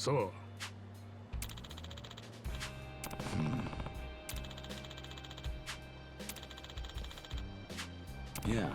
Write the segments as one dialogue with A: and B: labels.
A: そう。
B: Yeah.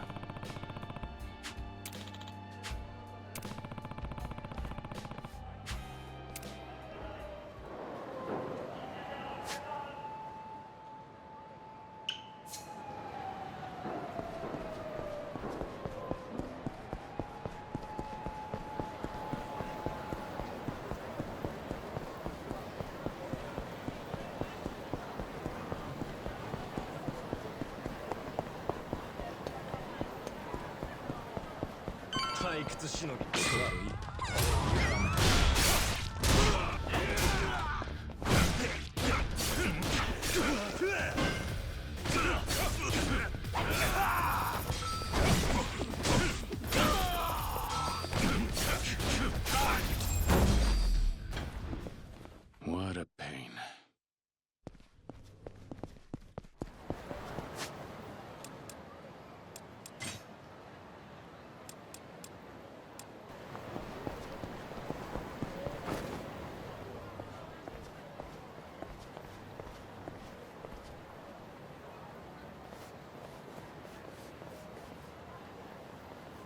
B: What a pain.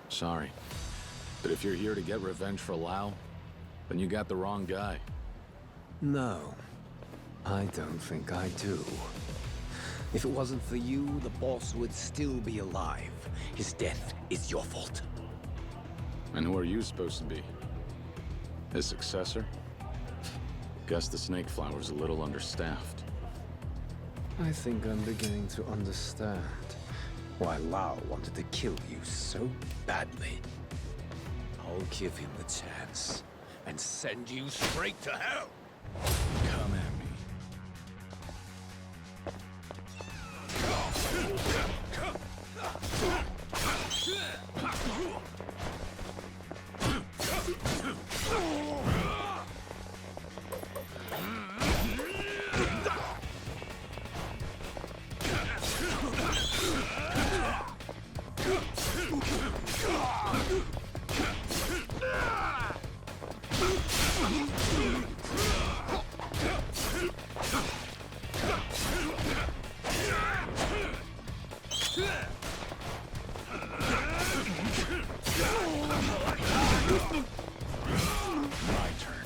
B: Sorry, but if you're here to get revenge for Lau, then you got the wrong guy.
C: No, I don't think I do. If it wasn't for you, the boss would still be alive. His death is your fault.
B: And who are you supposed to be? His successor? Guess the Snake Flower's a little understaffed.
C: I think I'm beginning to understand why Lau wanted to kill you so badly. I'll give him the chance and send you straight to hell!
B: Come at me. My turn.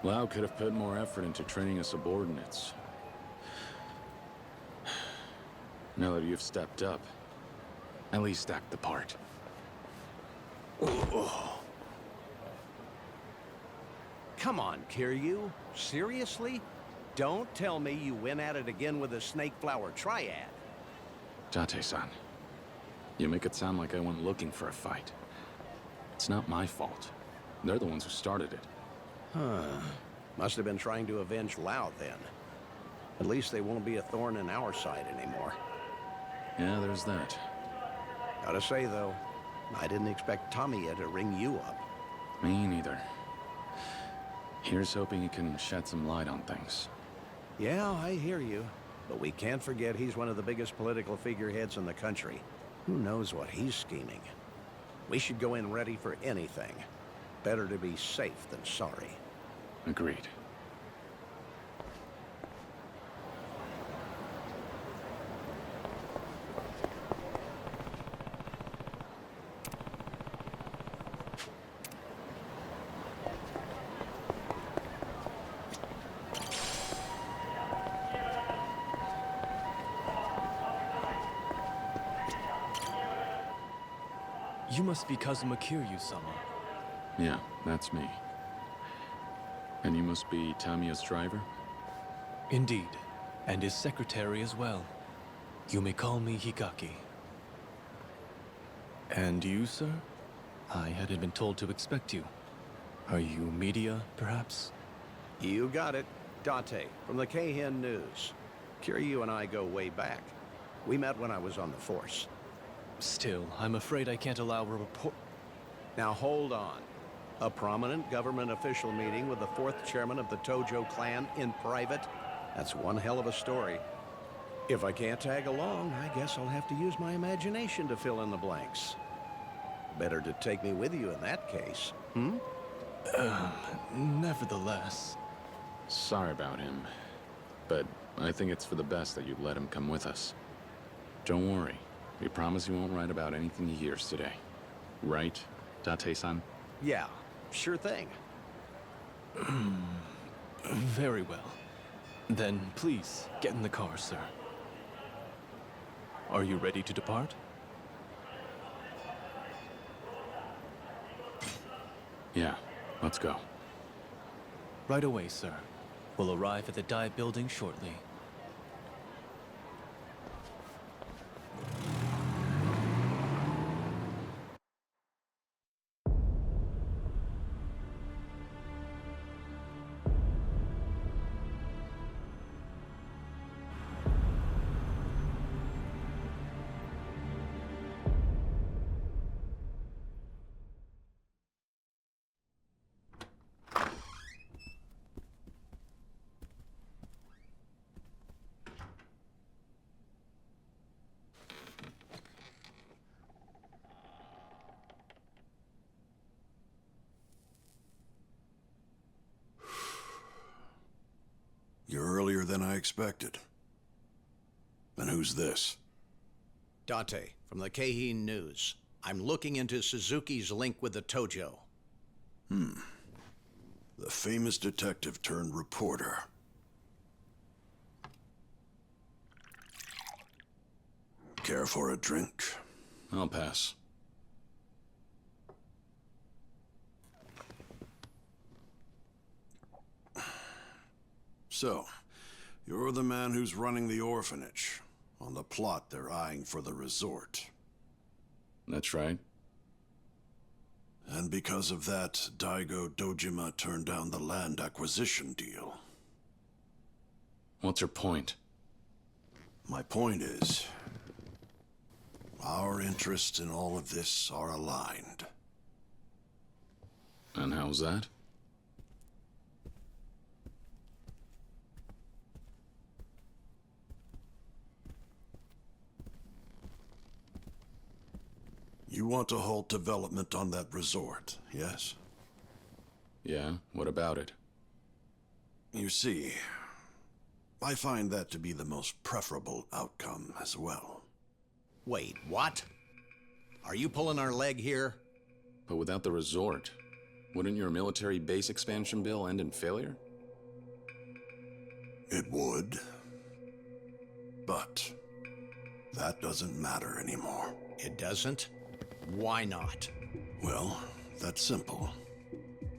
B: Lau could have put more effort into training his subordinates. Now that you've stepped up, at least act the part.
A: Come on, Kiryu. Seriously? Don't tell me you went at it again with the Snake Flower Triad.
B: Date-san, you make it sound like I went looking for a fight. It's not my fault. They're the ones who started it.
A: Huh. Must have been trying to avenge Lau then. At least they won't be a thorn in our side anymore.
B: Yeah, there's that.
A: Gotta say, though, I didn't expect Tamiya to ring you up.
B: Me neither. Here's hoping he can shed some light on things.
A: Yeah, I hear you. But we can't forget he's one of the biggest political figureheads in the country. Who knows what he's scheming? We should go in ready for anything. Better to be safe than sorry.
B: Agreed.
D: You must be Kazuma Kiryu-sama.
B: Yeah, that's me. And you must be Tamiya's driver?
D: Indeed, and his secretary as well. You may call me Higaki. And you, sir? I hadn't been told to expect you. Are you media, perhaps?
A: You got it. Date, from the Keihin News. Kiryu and I go way back. We met when I was on the force.
D: Still, I'm afraid I can't allow a report.
A: Now hold on. A prominent government official meeting with the fourth chairman of the Tojo clan in private? That's one hell of a story. If I can't tag along, I guess I'll have to use my imagination to fill in the blanks. Better to take me with you in that case, hmm?
D: Nevertheless.
B: Sorry about him, but I think it's for the best that you let him come with us. Don't worry. We promise you won't write about anything he hears today. Right, Date-san?
A: Yeah, sure thing.
D: Very well. Then please, get in the car, sir. Are you ready to depart?
B: Yeah, let's go.
D: Right away, sir. We'll arrive at the Dai building shortly.
E: You're earlier than I expected. And who's this?
A: Date, from the Keihin News. I'm looking into Suzuki's link with the Tojo.
E: The famous detective turned reporter. Care for a drink?
B: I'll pass.
E: So, you're the man who's running the orphanage. On the plot they're eyeing for the resort.
B: That's right.
E: And because of that, Daigo Dojima turned down the land acquisition deal.
B: What's your point?
E: My point is, our interests in all of this are aligned.
B: And how's that?
E: You want to halt development on that resort, yes?
B: Yeah, what about it?
E: You see, I find that to be the most preferable outcome as well.
A: Wait, what? Are you pulling our leg here?
B: But without the resort, Wouldn't your military base expansion bill end in failure?
E: It would. But that doesn't matter anymore.
A: It doesn't? Why not?
E: Well, that's simple.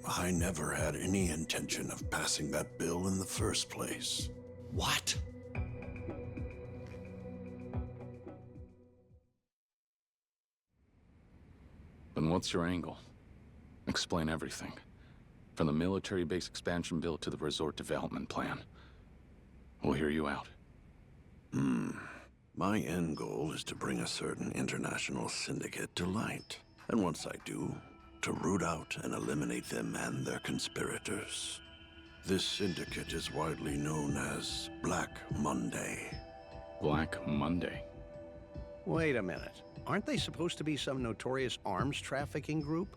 E: I never had any intention of passing that bill in the first place.
A: What?
B: Then what's your angle? Explain everything. From the military base expansion bill to the resort development plan. We'll hear you out.
E: My end goal is to bring a certain international syndicate to light. And once I do, to root out and eliminate them and their conspirators. This syndicate is widely known as Black Monday.
B: Black Monday.
A: Wait a minute. Aren't they supposed to be some notorious arms trafficking group?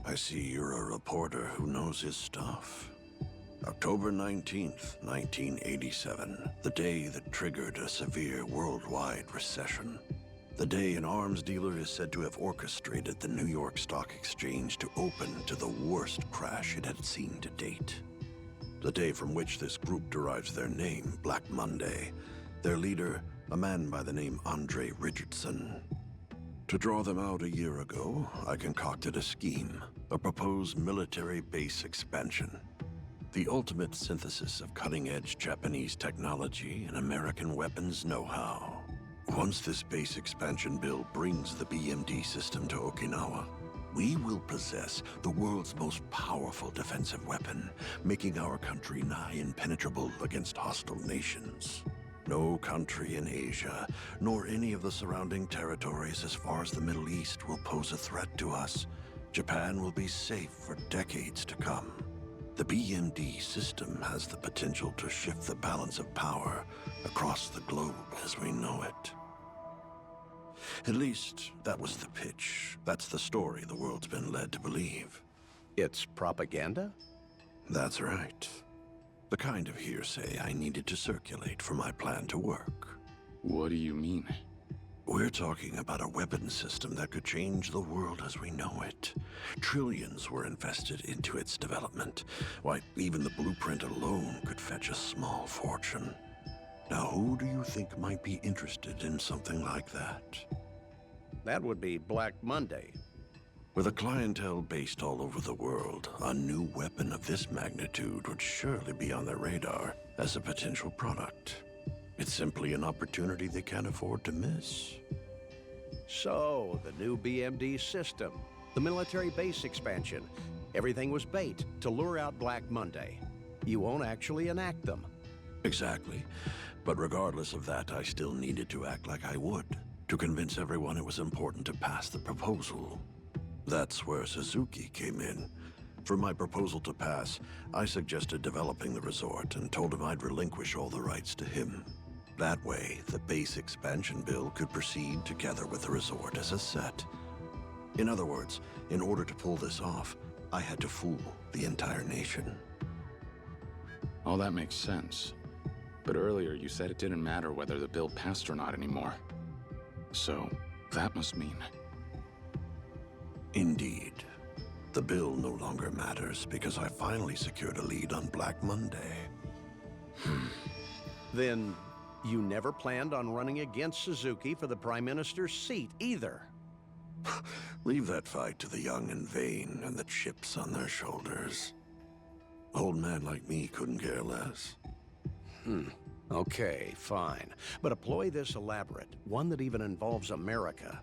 E: I see you're a reporter who knows his stuff. October 19th, 1987, the day that triggered a severe worldwide recession. The day an arms dealer is said to have orchestrated the New York Stock Exchange to open to the worst crash it had seen to date. The day from which this group derives their name, Black Monday. Their leader, a man by the name Andre Richardson. To draw them out a year ago, I concocted a scheme, a proposed military base expansion. The ultimate synthesis of cutting-edge Japanese technology and American weapons know-how. Once this base expansion bill brings the BMD system to Okinawa, we will possess the world's most powerful defensive weapon, making our country nigh impenetrable against hostile nations. No country in Asia, nor any of the surrounding territories as far as the Middle East will pose a threat to us. Japan will be safe for decades to come. The BMD system has the potential to shift the balance of power across the globe as we know it. At least, that was the pitch. That's the story the world's been led to believe.
A: It's propaganda?
E: That's right. The kind of hearsay I needed to circulate for my plan to work.
B: What do you mean?
E: We're talking about a weapon system that could change the world as we know it. Trillions were invested into its development. Why, even the blueprint alone could fetch a small fortune. Now, who do you think might be interested in something like that?
A: That would be Black Monday.
E: With a clientele based all over the world, a new weapon of this magnitude would surely be on their radar as a potential product. It's simply an opportunity they can't afford to miss.
A: So, the new BMD system, the military base expansion, everything was bait to lure out Black Monday. You won't actually enact them.
E: Exactly. But regardless of that, I still needed to act like I would, to convince everyone it was important to pass the proposal. That's where Suzuki came in. For my proposal to pass, I suggested developing the resort and told him I'd relinquish all the rights to him. That way, the base expansion bill could proceed together with the resort as a set. In other words, in order to pull this off, I had to fool the entire nation.
B: All that makes sense. But earlier you said it didn't matter whether the bill passed or not anymore. So, that must mean...
E: Indeed. The bill no longer matters because I finally secured a lead on Black Monday.
A: Then, you never planned on running against Suzuki for the Prime Minister's seat, either.
E: Leave that fight to the young and vain and the chips on their shoulders. An old man like me couldn't care less.
A: Okay, fine. But a ploy this elaborate, one that even involves America,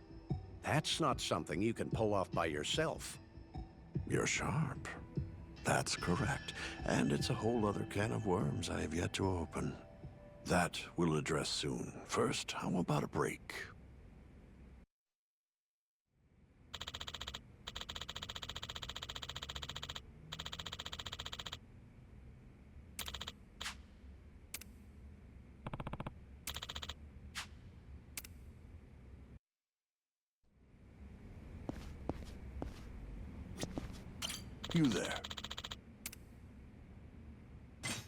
A: that's not something you can pull off by yourself.
E: You're sharp. That's correct. And it's a whole other can of worms I have yet to open. That we'll address soon. First, how about a break? You there?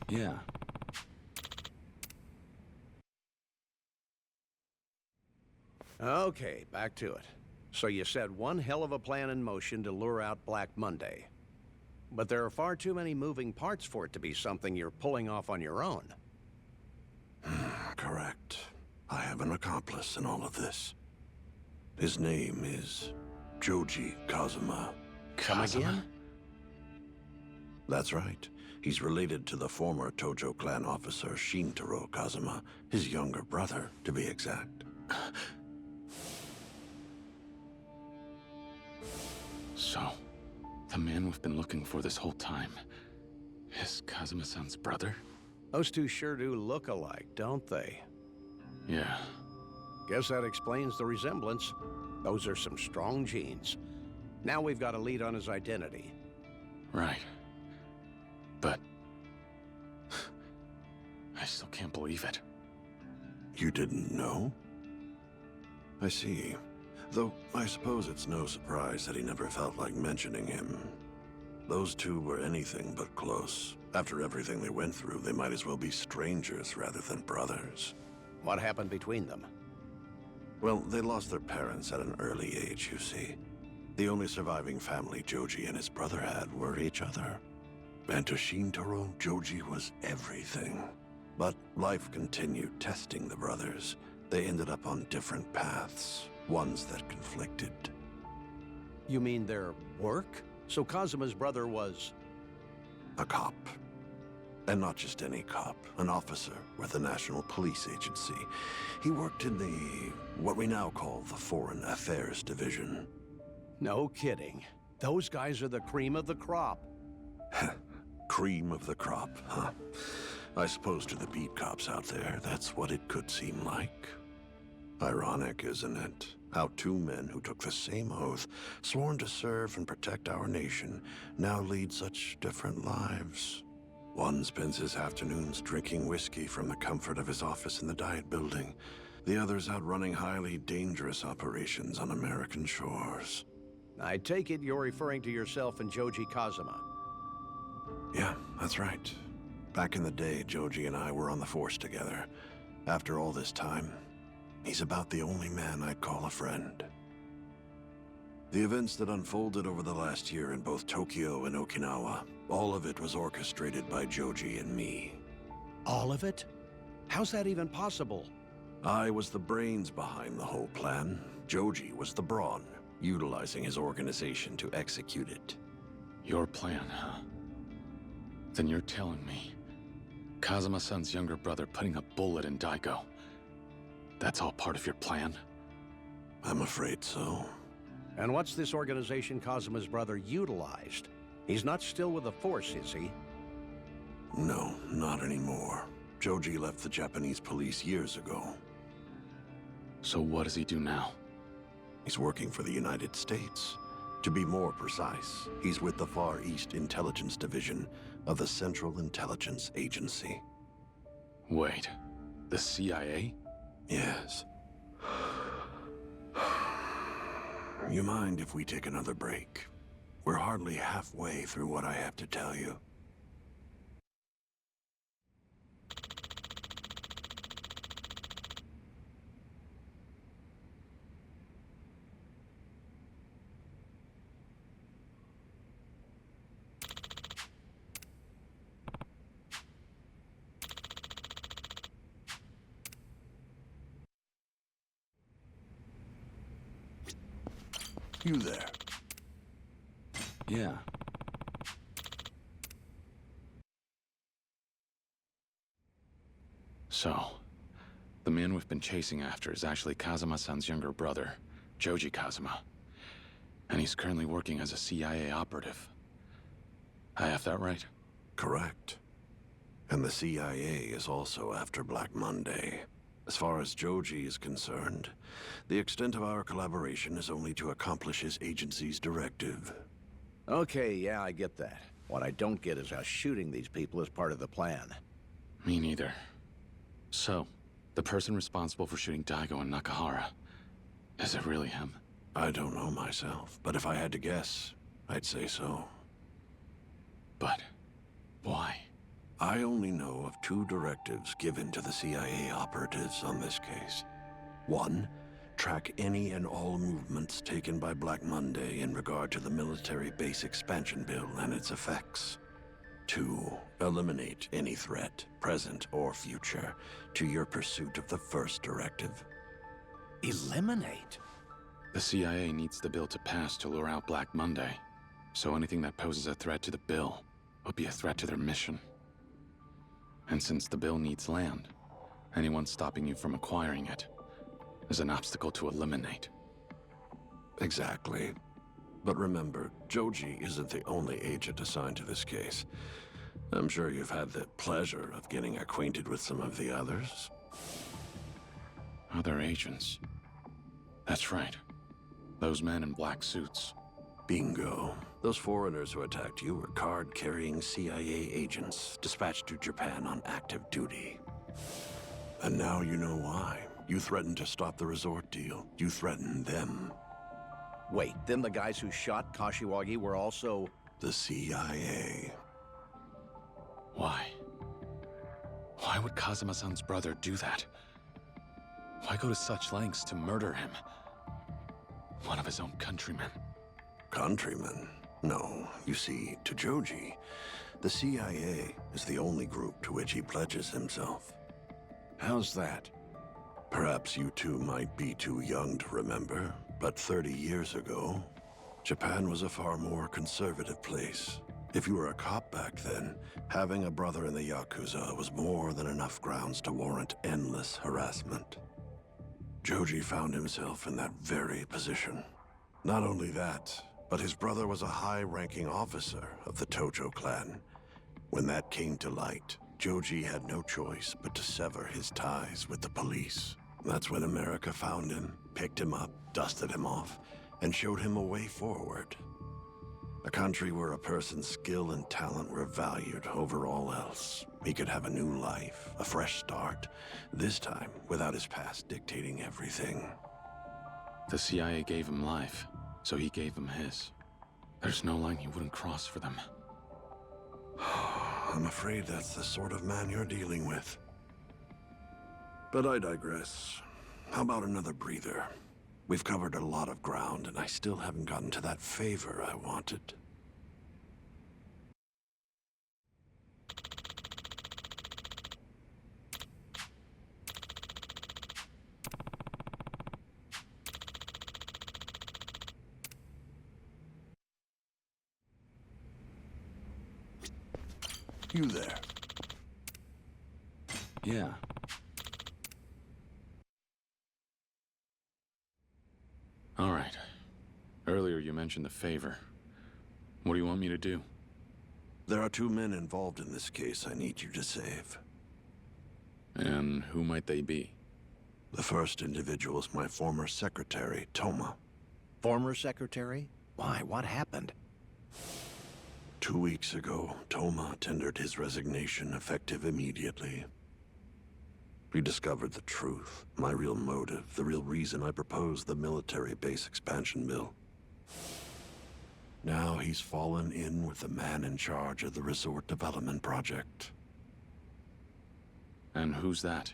B: Yeah.
A: Okay, back to it. So you set one hell of a plan in motion to lure out Black Monday. But there are far too many moving parts for it to be something you're pulling off on your own.
E: Correct. I have an accomplice in all of this. His name is Joji Kazuma.
A: Come again?
E: That's right. He's related to the former Tojo clan officer Shintaro Kazuma, his younger brother, to be exact.
B: So, the man we've been looking for this whole time is Kazuma-san's brother?
A: Those two sure do look alike, don't they?
B: Yeah.
A: Guess that explains the resemblance. Those are some strong genes. Now we've got a lead on his identity.
B: Right. But... I still can't believe it.
E: You didn't know? I see. Though, I suppose it's no surprise that he never felt like mentioning him. Those two were anything but close. After everything they went through, they might as well be strangers rather than brothers.
A: What happened between them?
E: Well, they lost their parents at an early age, you see. The only surviving family Joji and his brother had were each other. And to Shintaro, Joji was everything. But life continued testing the brothers. They ended up on different paths, ones that conflicted.
A: You mean their work? So Kazuma's brother was...
E: A cop. And not just any cop, an officer with the National Police Agency. He worked in what we now call the Foreign Affairs Division.
A: No kidding. Those guys are the cream of the crop.
E: Cream of the crop, huh? I suppose to the beat cops out there, that's what it could seem like. Ironic, isn't it? How two men who took the same oath, sworn to serve and protect our nation, now lead such different lives. One spends his afternoons drinking whiskey from the comfort of his office in the Diet Building. The other's out running highly dangerous operations on American shores.
A: I take it you're referring to yourself and Joji Kazuma.
E: Yeah, that's right. Back in the day, Joji and I were on the force together. After all this time, he's about the only man I'd call a friend. The events that unfolded over the last year in both Tokyo and Okinawa, all of it was orchestrated by Joji and me.
A: All of it? How's that even possible?
E: I was the brains behind the whole plan. Joji was the brawn, utilizing his organization to execute it.
B: Your plan, huh? Then you're telling me Kazuma-san's younger brother putting a bullet in Daigo, that's all part of your plan?
E: I'm afraid so.
A: And what's this organization Kazuma's brother utilized? He's not still with the Force, is he?
E: No, not anymore. Joji left the Japanese police years ago.
B: So what does he do now?
E: He's working for the United States. To be more precise, he's with the Far East Intelligence Division of the Central Intelligence Agency.
B: Wait, the CIA?
E: Yes. You mind if we take another break? We're hardly halfway through what I have to tell you. You there?
C: Yeah.
B: So, the man we've been chasing after is actually Kazuma-san's younger brother, Joji Kazuma. And he's currently working as a CIA operative. I have that right?
E: Correct. And the CIA is also after Black Monday. As far as Joji is concerned, the extent of our collaboration is only to accomplish his agency's directive.
A: Okay, yeah, I get that. What I don't get is how shooting these people is part of the plan.
B: Me neither. So, the person responsible for shooting Daigo and Nakahara, is it really him?
E: I don't know myself, but if I had to guess, I'd say so.
B: But, why?
E: I only know of two directives given to the CIA operatives on this case. One, Track any and all movements taken by Black Monday in regard to the military base expansion bill and its effects. 2. Eliminate any threat, present or future, to your pursuit of the first directive.
A: Eliminate?
B: The CIA needs the bill to pass to lure out Black Monday. So anything that poses a threat to the bill would be a threat to their mission. And since the bill needs land, anyone stopping you from acquiring it is an obstacle to eliminate.
E: Exactly. But remember, Joji isn't the only agent assigned to this case. I'm sure you've had the pleasure of getting acquainted with some of the others.
B: Other agents. That's right. Those men in black suits.
E: Bingo. Those foreigners who attacked you were card-carrying CIA agents dispatched to Japan on active duty. And now you know why. You threatened to stop the resort deal. You threatened them.
A: Wait, then the guys who shot Kashiwagi were also...
E: The CIA.
B: Why? Why would Kazuma-san's brother do that? Why go to such lengths to murder him? One of his own countrymen.
E: Countrymen? No. You see, to Joji, the CIA is the only group to which he pledges himself.
A: How's that?
E: Perhaps you two might be too young to remember, but 30 years ago, Japan was a far more conservative place. If you were a cop back then, having a brother in the Yakuza was more than enough grounds to warrant endless harassment. Joji found himself in that very position. Not only that, but his brother was a high-ranking officer of the Tojo clan. When that came to light, Joji had no choice but to sever his ties with the police. That's when America found him, picked him up, dusted him off, and showed him a way forward. A country where a person's skill and talent were valued over all else. He could have a new life, a fresh start, this time without his past dictating everything.
B: The CIA gave him life, so he gave them his. There's no line he wouldn't cross for them.
E: I'm afraid that's the sort of man you're dealing with. But I digress. How about another breather? We've covered a lot of ground, and I still haven't gotten to that favor I wanted. You there?
B: Yeah. All right. Earlier you mentioned the favor. What do you want me to do?
E: There are 2 men involved in this case I need you to save.
B: And who might they be?
E: The first individual is my former secretary, Toma.
A: Former secretary? Why? What happened?
E: 2 weeks ago, Toma tendered his resignation effective immediately. We discovered the truth, my real motive, the real reason I proposed the military base expansion bill. Now he's fallen in with the man in charge of the resort development project.
B: And who's that?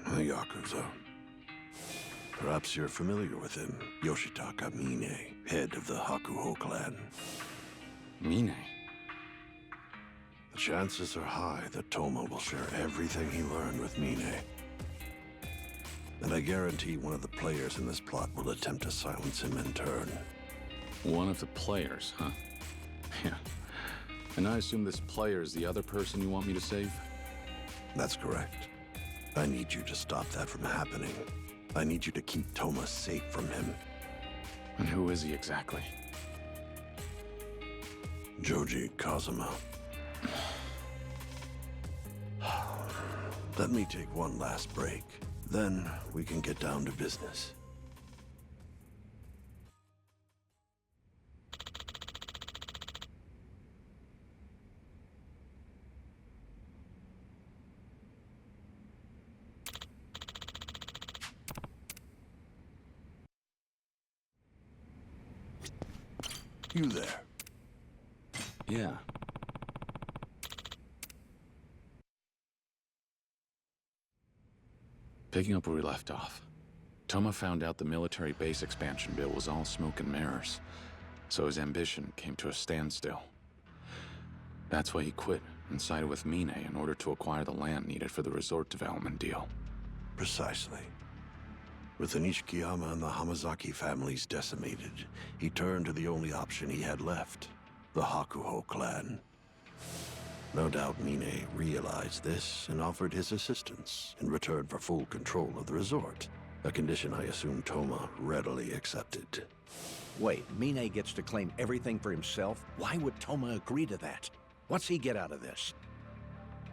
E: The Yakuza. Perhaps you're familiar with him, Yoshitaka Mine, head of the Hakuho clan.
B: Mine?
E: The chances are high that Toma will share everything he learned with Mine. And I guarantee one of the players in this plot will attempt to silence him in turn.
B: One of the players, huh? Yeah. And I assume this player is the other person you want me to save?
E: That's correct. I need you to stop that from happening. I need you to keep Toma safe from him.
B: And who is he exactly?
E: Joji Kazuma. Let me take one last break. Then we can get down to business. You there?
B: Yeah. Picking up where we left off. Toma found out the military base expansion bill was all smoke and mirrors, so his ambition came to a standstill. That's why he quit and sided with Mine in order to acquire the land needed for the resort development deal.
E: Precisely. With the Nishikiyama and the Hamazaki families decimated, he turned to the only option he had left, the Hakuho clan. No doubt Mine realized this and offered his assistance in return for full control of the resort, a condition I assume Toma readily accepted.
A: Wait, Mine gets to claim everything for himself? Why would Toma agree to that? What's he get out of this?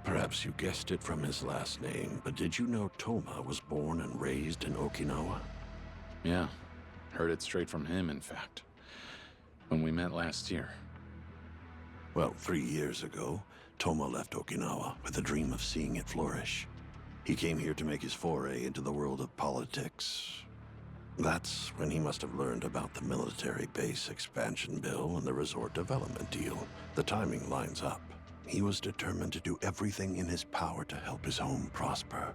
E: Perhaps you guessed it from his last name, but did you know Toma was born and raised in Okinawa?
B: Yeah, heard it straight from him, in fact. When we met last year.
E: Well, 3 years ago, Toma left Okinawa with the dream of seeing it flourish. He came here to make his foray into the world of politics. That's when he must have learned about the military base expansion bill and the resort development deal. The timing lines up. He was determined to do everything in his power to help his home prosper.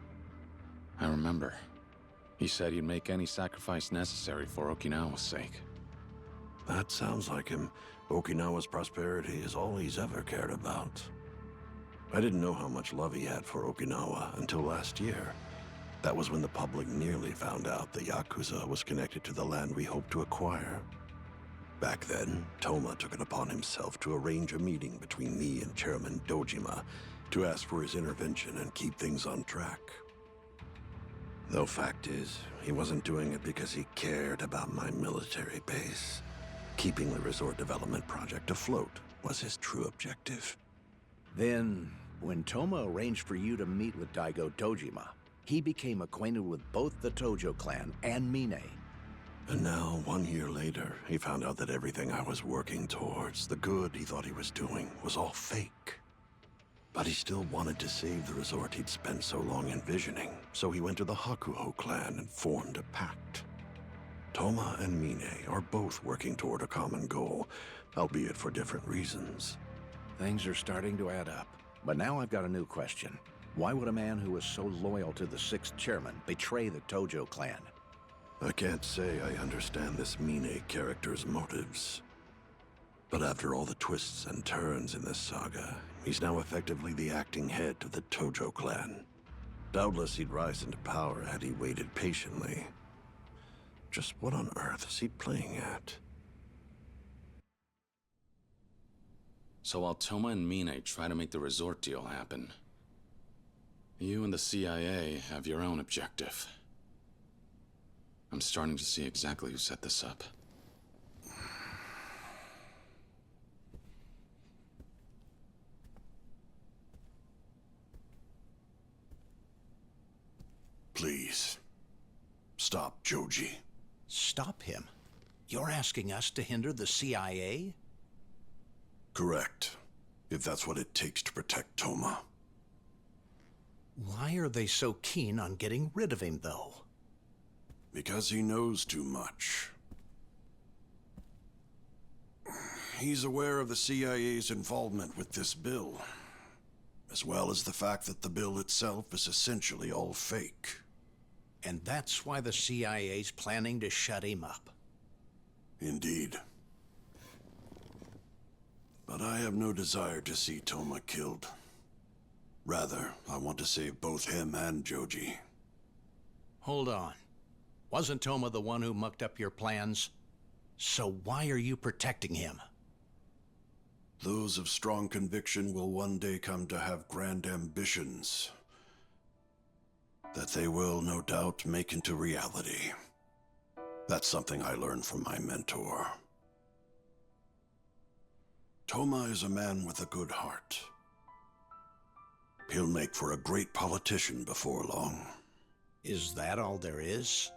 B: I remember. He said he'd make any sacrifice necessary for Okinawa's sake.
E: That sounds like him. Okinawa's prosperity is all he's ever cared about. I didn't know how much love he had for Okinawa until last year. That was when the public nearly found out the Yakuza was connected to the land we hoped to acquire. Back then, Toma took it upon himself to arrange a meeting between me and Chairman Dojima to ask for his intervention and keep things on track. Though fact is, he wasn't doing it because he cared about my military base. Keeping the resort development project afloat was his true objective.
A: Then, when Toma arranged for you to meet with Daigo Dojima, he became acquainted with both the Tojo clan and Mine.
E: And now, 1 year later, he found out that everything I was working towards, the good he thought he was doing, was all fake. But he still wanted to save the resort he'd spent so long envisioning, so he went to the Hakuho clan and formed a pact. Toma and Mine are both working toward a common goal, albeit for different reasons.
A: Things are starting to add up. But now I've got a new question. Why would a man who was so loyal to the 6th chairman betray the Tojo clan?
E: I can't say I understand this Mine character's motives. But after all the twists and turns in this saga, he's now effectively the acting head of the Tojo clan. Doubtless he'd rise into power had he waited patiently. Just what on earth is he playing at?
B: So while Toma and Mine try to make the resort deal happen, you and the CIA have your own objective. I'm starting to see exactly who set this up.
E: Please, stop Joji.
A: Stop him? You're asking us to hinder the CIA?
E: Correct, if that's what it takes to protect Toma.
A: Why are they so keen on getting rid of him, though?
E: Because he knows too much. He's aware of the CIA's involvement with this bill, as well as the fact that the bill itself is essentially all fake.
A: And that's why the CIA's planning to shut him up.
E: Indeed. But I have no desire to see Toma killed. Rather, I want to save both him and Joji.
A: Hold on. Wasn't Toma the one who mucked up your plans? So why are you protecting him?
E: Those of strong conviction will one day come to have grand ambitions that they will, no doubt, make into reality. That's something I learned from my mentor. Toma is a man with a good heart. He'll make for a great politician before long.
A: Is that all there is?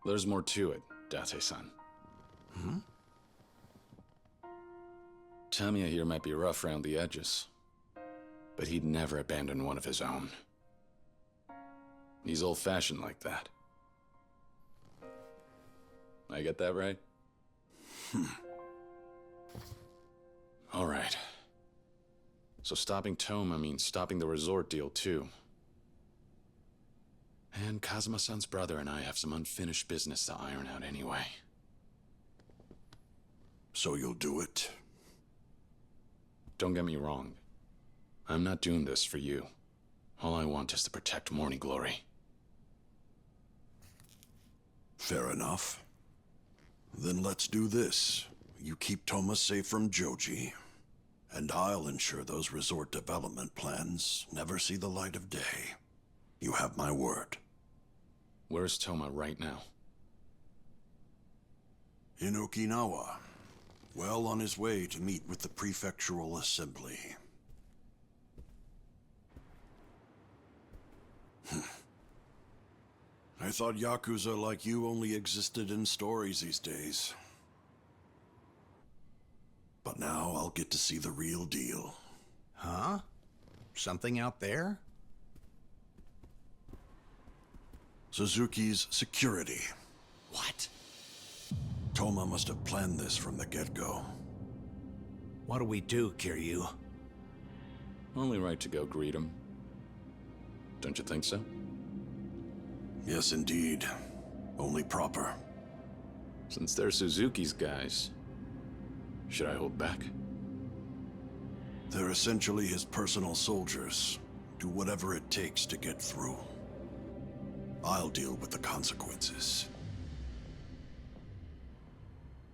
B: There's more to it, Date-san. Tamiya here might be rough around the edges, but he'd never abandon one of his own. He's old-fashioned like that. I get that right? All right. So stopping Toma means stopping the resort deal, too. And Kazuma-san's brother and I have some unfinished business to iron out anyway.
E: So you'll do it?
B: Don't get me wrong. I'm not doing this for you. All I want is to protect Morning Glory.
E: Fair enough. Then let's do this. You keep Thomas safe from Joji, and I'll ensure those resort development plans never see the light of day. You have my word.
B: Where's Toma right now?
E: In Okinawa. Well on his way to meet with the prefectural assembly. I thought Yakuza like you only existed in stories these days. But now I'll get to see the real deal.
A: Huh? Something out there?
E: Suzuki's security.
A: What?
E: Toma must have planned this from the get-go.
A: What do we do, Kiryu?
B: Only right to go greet him. Don't you think so?
E: Yes, indeed. Only proper.
B: Since they're Suzuki's guys, should I hold back?
E: They're essentially his personal soldiers. Do whatever it takes to get through. I'll deal with the consequences.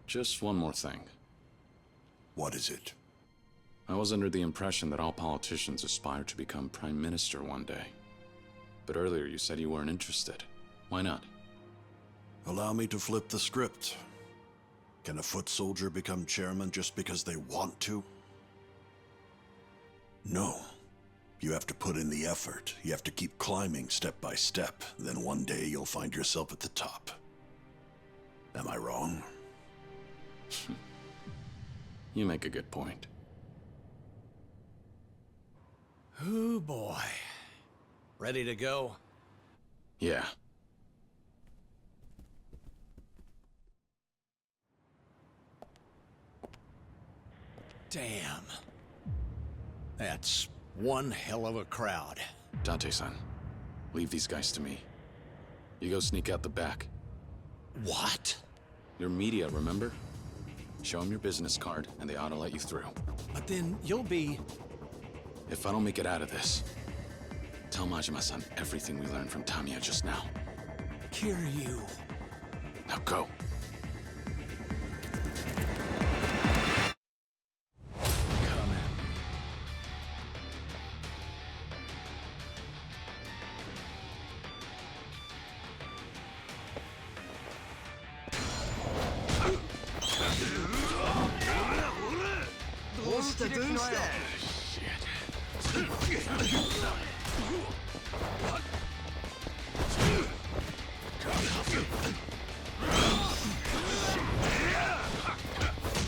B: Just one more thing.
E: What is it?
B: I was under the impression that all politicians aspire to become prime minister one day. But earlier you said you weren't interested. Why not?
E: Allow me to flip the script. Can a foot soldier become chairman just because they want to? No. You have to put in the effort. You have to keep climbing step by step. Then one day you'll find yourself at the top. Am I wrong?
B: You make a good point.
A: Oh boy. Ready to go?
B: Yeah.
A: Damn. That's one hell of a crowd.
B: Date-san, leave these guys to me. You go sneak out the back.
A: What?
B: Your media, remember? Show them your business card, and they ought to let you through.
A: But then you'll be...
B: If I don't make it out of this, tell Majima-san everything we learned from Tamiya just now.
A: Kiryu.
B: Now go.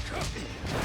A: Come in.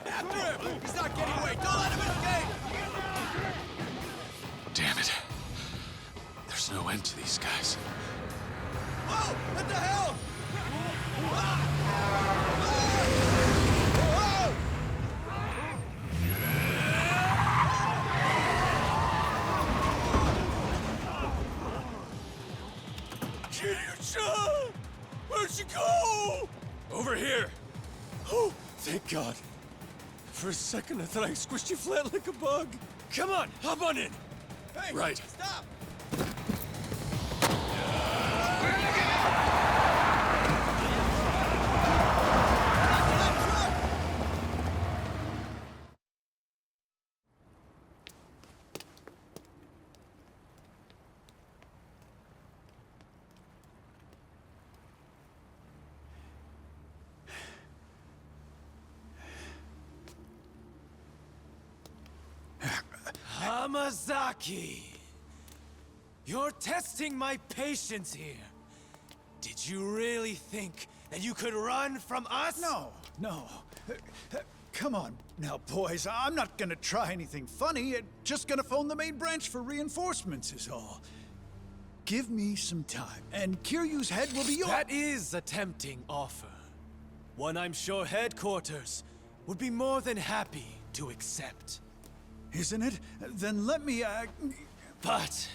A: After him! He's not getting away! Don't let him escape!
B: Damn it. There's no end to these guys.
A: Whoa! What the hell? Kiryu-chan! Where'd she go?
D: Over here! Oh, thank God. For a second, I thought I squished you flat like a bug. Come on, hop on in.
A: Hey!
B: Right.
A: Stop!
D: Hamazaki! You're testing my patience here. Did you really think that you could run from us?
F: No. Come on now, boys. I'm not gonna try anything funny. Just gonna phone the main branch for reinforcements is all. Give me some time, and Kiryu's head will be yours.
D: That is a tempting offer. One I'm sure headquarters would be more than happy to accept.
F: Isn't it? Then let me,
D: But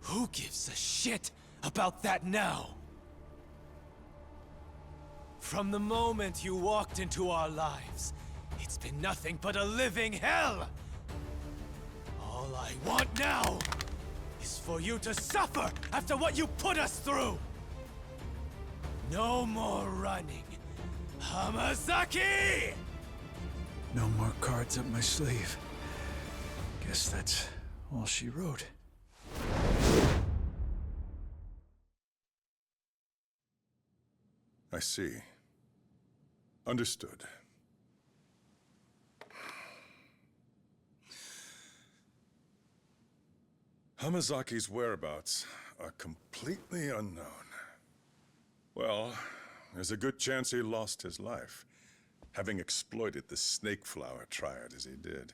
D: who gives a shit about that now? From the moment you walked into our lives, it's been nothing but a living hell! All I want now is for you to suffer after what you put us through! No more running, Hamazaki!
F: no more cards up my sleeve. Guess that's all she wrote.
G: I see. Understood. Hamazaki's whereabouts are completely unknown. Well, there's a good chance he lost his life, having exploited the snake flower triad as he did.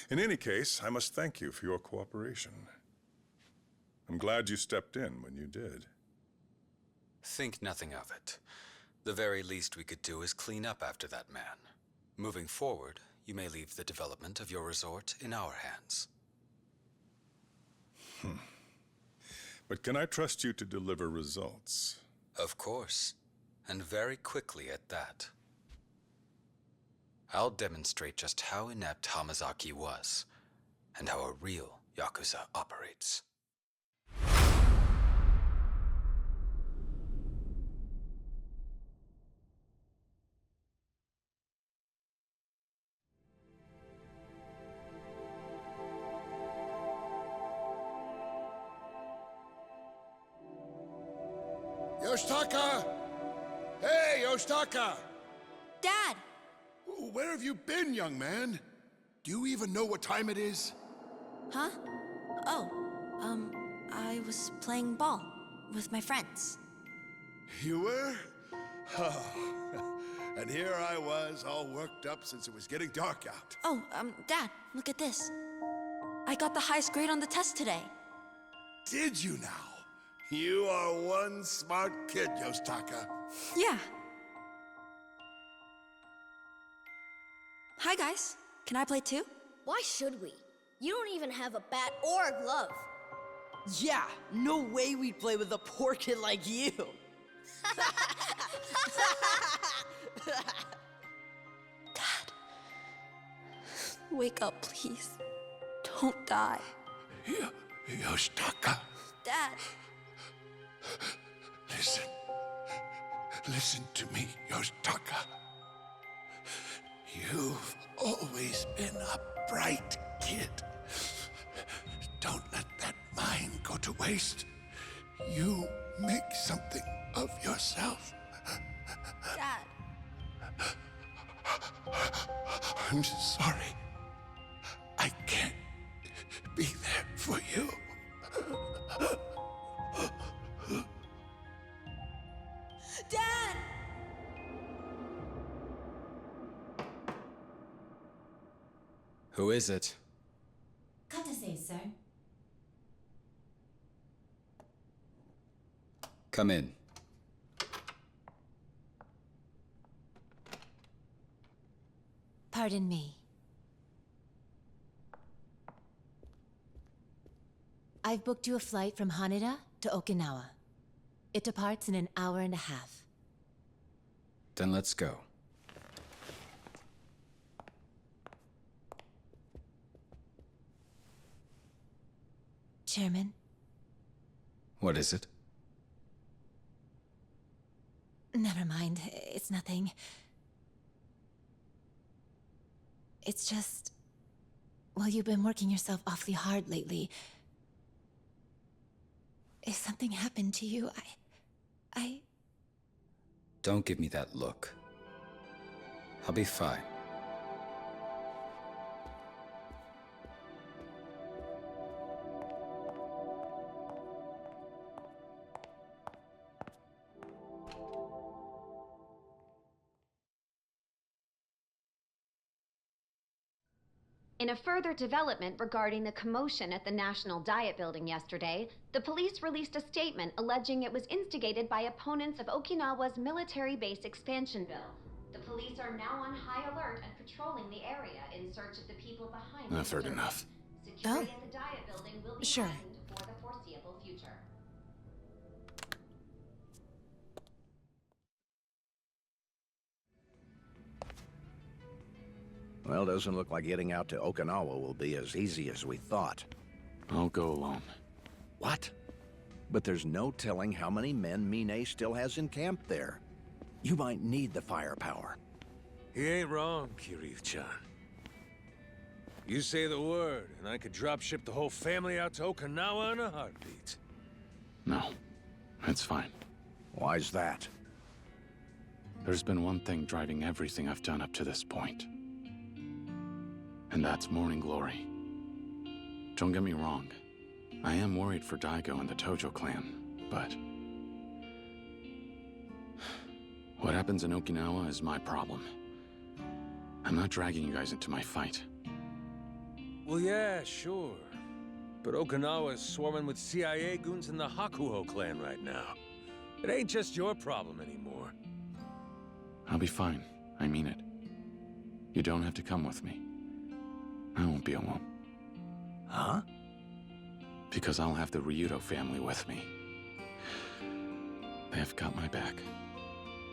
G: In any case, I must thank you for your cooperation. I'm glad you stepped in when you did.
H: Think nothing of it. The very least we could do is clean up after that man. Moving forward, you may leave the development of your resort in our hands.
G: But can I trust you to deliver results?
H: Of course, and very quickly at that. I'll demonstrate just how inept Hamazaki was, and how a real Yakuza operates.
I: Yoshitaka! Hey, Yoshitaka!
J: Dad!
I: Where have you been, young man? Do you even know what time it is?
J: Huh? Oh, I was playing ball with my friends.
I: You were? Oh. And here I was, all worked up since it was getting dark out.
J: Oh, Dad, look at this. I got the highest grade on the test today.
I: Did you now? You are one smart kid, Yoshitaka.
J: Yeah. Hi, guys. Can I play too?
K: Why should we? You don't even have a bat or a glove.
L: Yeah, no way we'd play with a poor kid like you.
J: Dad. Wake up, please. Don't die.
I: Yoshitaka,
J: Dad.
I: listen. Listen to me, Yoshitaka. You've always been a bright kid. Don't let that mind go to waste. You make something of yourself.
J: Dad.
I: I'm sorry. I can't be there for you.
H: Who is it?
M: Katase, sir.
H: Come in.
M: Pardon me. I've booked you a flight from Haneda to Okinawa. It departs in an hour and a half.
H: Then let's go.
M: Chairman?
H: What is it?
M: Never mind. It's nothing. It's just... Well, you've been working yourself awfully hard lately. If something happened to you, I...
H: Don't give me that look. I'll be fine.
N: In a further development regarding the commotion at the National Diet Building yesterday, the police released a statement alleging it was instigated by opponents of Okinawa's military base expansion bill. The police are now on high alert and patrolling the area in search of the people behind
B: I've heard enough.
N: Security at the Diet Building will be
M: Sure.
N: heightened for the foreseeable future.
A: Well, doesn't look like getting out to Okinawa will be as easy as we thought.
B: I'll go alone.
A: What? But there's no telling how many men Mine still has in camp there. You might need the firepower.
C: He ain't wrong, Kiryu-chan. You say the word, and I could dropship the whole family out to Okinawa in a heartbeat.
B: No, it's fine.
A: Why's that?
B: There's been one thing driving everything I've done up to this point. And that's Morning Glory. Don't get me wrong. I am worried for Daigo and the Tojo clan, but... what happens in Okinawa is my problem. I'm not dragging you guys into my fight.
C: Well, yeah, sure. But Okinawa is swarming with CIA goons in the Hakuho clan right now. It ain't just your problem anymore.
B: I'll be fine. I mean it. You don't have to come with me. I won't be alone.
A: Huh?
B: Because I'll have the Ryudo family with me. They have got my back.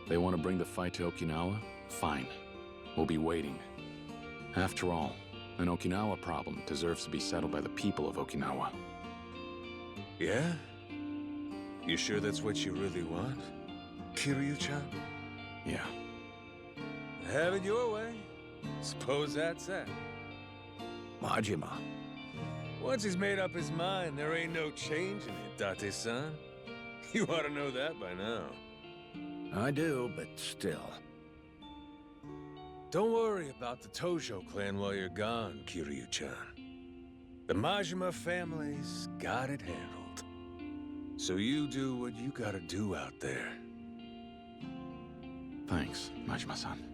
B: They want to bring the fight to Okinawa? Fine. We'll be waiting. After all, an Okinawa problem deserves to be settled by the people of Okinawa.
C: Yeah? You sure that's what you really want, Kiryu-chan?
B: Yeah.
C: Have it your way. Suppose that's that.
A: Majima.
C: Once he's made up his mind, there ain't no changing it, Date-san. You ought to know that by now.
A: I do, but still.
C: Don't worry about the Tojo clan while you're gone, Kiryu-chan. The Majima family's got it handled. So you do what you gotta do out there.
B: Thanks, Majima-san.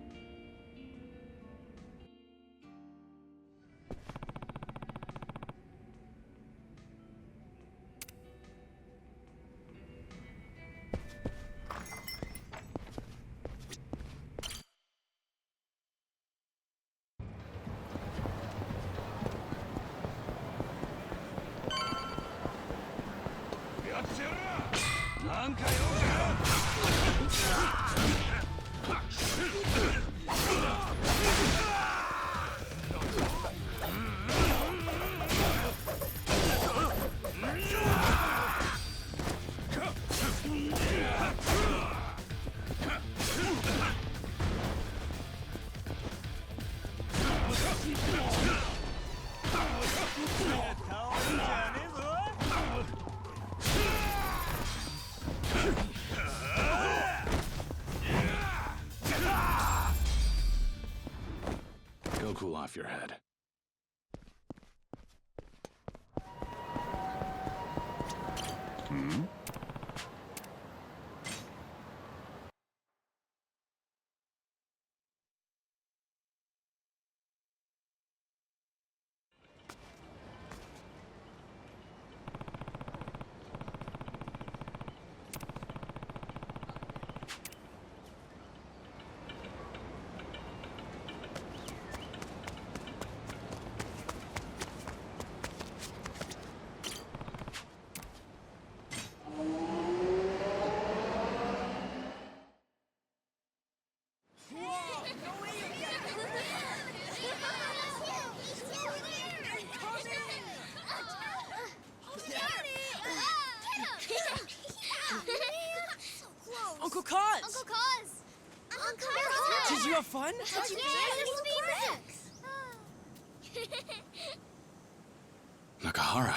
B: Go cool off your head.
L: have fun?
B: Nakahara.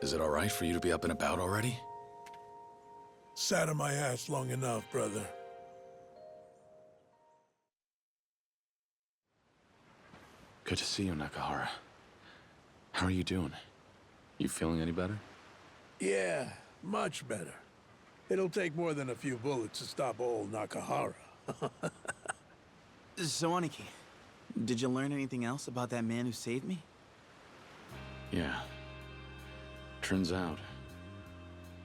B: Is it all right for you to be up and about already?
I: Sat on my ass long enough, brother.
B: Good to see you, Nakahara. How are you doing? You feeling any better?
I: Yeah, much better. It'll take more than a few bullets to stop old Nakahara.
O: So, Aniki, did you learn anything else about that man who saved me?
B: Yeah. Turns out,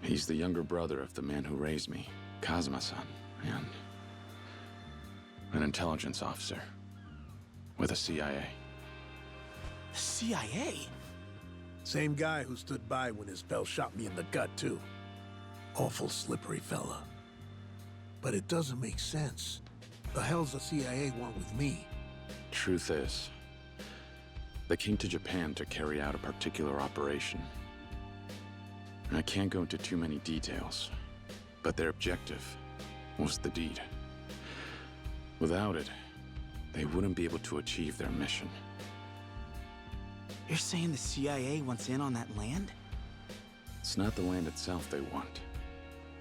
B: he's the younger brother of the man who raised me, Kazuma-san, and an intelligence officer with the CIA.
O: The CIA?
I: Same guy who stood by when his pal shot me in the gut, too. Awful slippery fella. But it doesn't make sense. The hell's the CIA want with me?
B: Truth is, they came to Japan to carry out a particular operation. I can't go into too many details, but their objective was the deed. Without it, they wouldn't be able to achieve their mission.
O: You're saying the CIA wants in on that land?
B: It's not the land itself they want,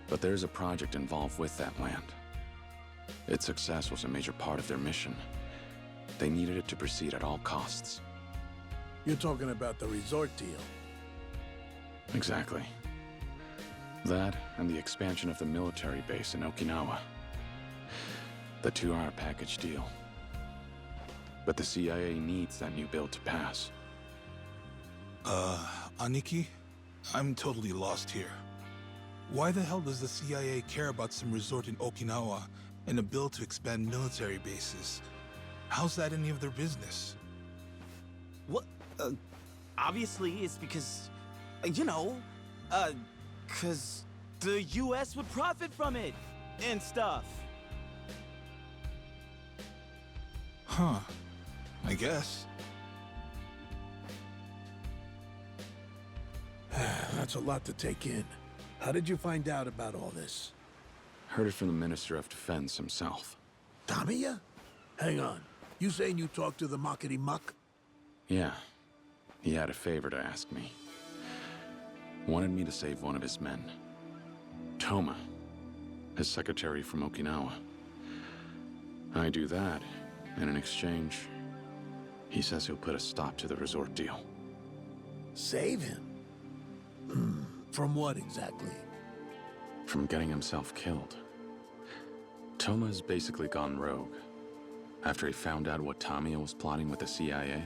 B: but there's a project involved with that land. Its success was a major part of their mission. They needed it to proceed at all costs.
I: You're talking about the resort deal.
B: Exactly. That and the expansion of the military base in Okinawa. The 2 are a package deal. But the CIA needs that new bill to pass.
P: Aniki? I'm totally lost here. Why the hell does the CIA care about some resort in Okinawa and a bill to expand military bases? How's that any of their business?
O: What? Obviously, it's because, because the US would profit from it and stuff.
P: Huh. I guess.
I: That's a lot to take in. How did you find out about all this?
B: Heard it from the Minister of Defense himself.
I: Tamiya? Hang on. You saying you talked to the muckety muck?
B: Yeah. He had a favor to ask me. Wanted me to save one of his men. Toma, his secretary from Okinawa. I do that, and in exchange, he says he'll put a stop to the resort deal.
I: Save him? From what exactly?
B: From getting himself killed. Toma has basically gone rogue. After he found out what Tamiya was plotting with the CIA,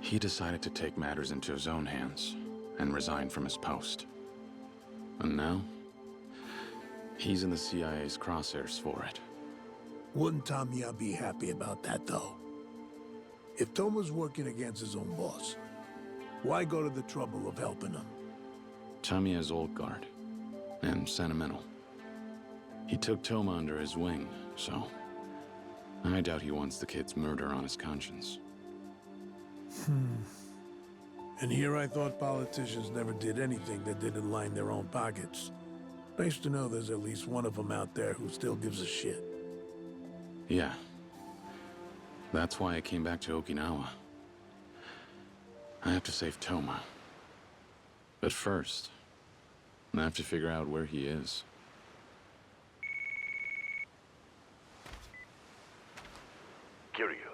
B: he decided to take matters into his own hands and resign from his post. And now, he's in the CIA's crosshairs for it.
I: Wouldn't Tamiya be happy about that, though? If Toma's working against his own boss, why go to the trouble of helping him?
B: Tamiya is old guard and sentimental. He took Toma under his wing, so I doubt he wants the kid's murder on his conscience.
I: And here I thought politicians never did anything that didn't line their own pockets. Nice to know there's at least one of them out there who still gives a shit.
B: Yeah. That's why I came back to Okinawa. I have to save Toma. But first, I have to figure out where he is.
E: Kiryu,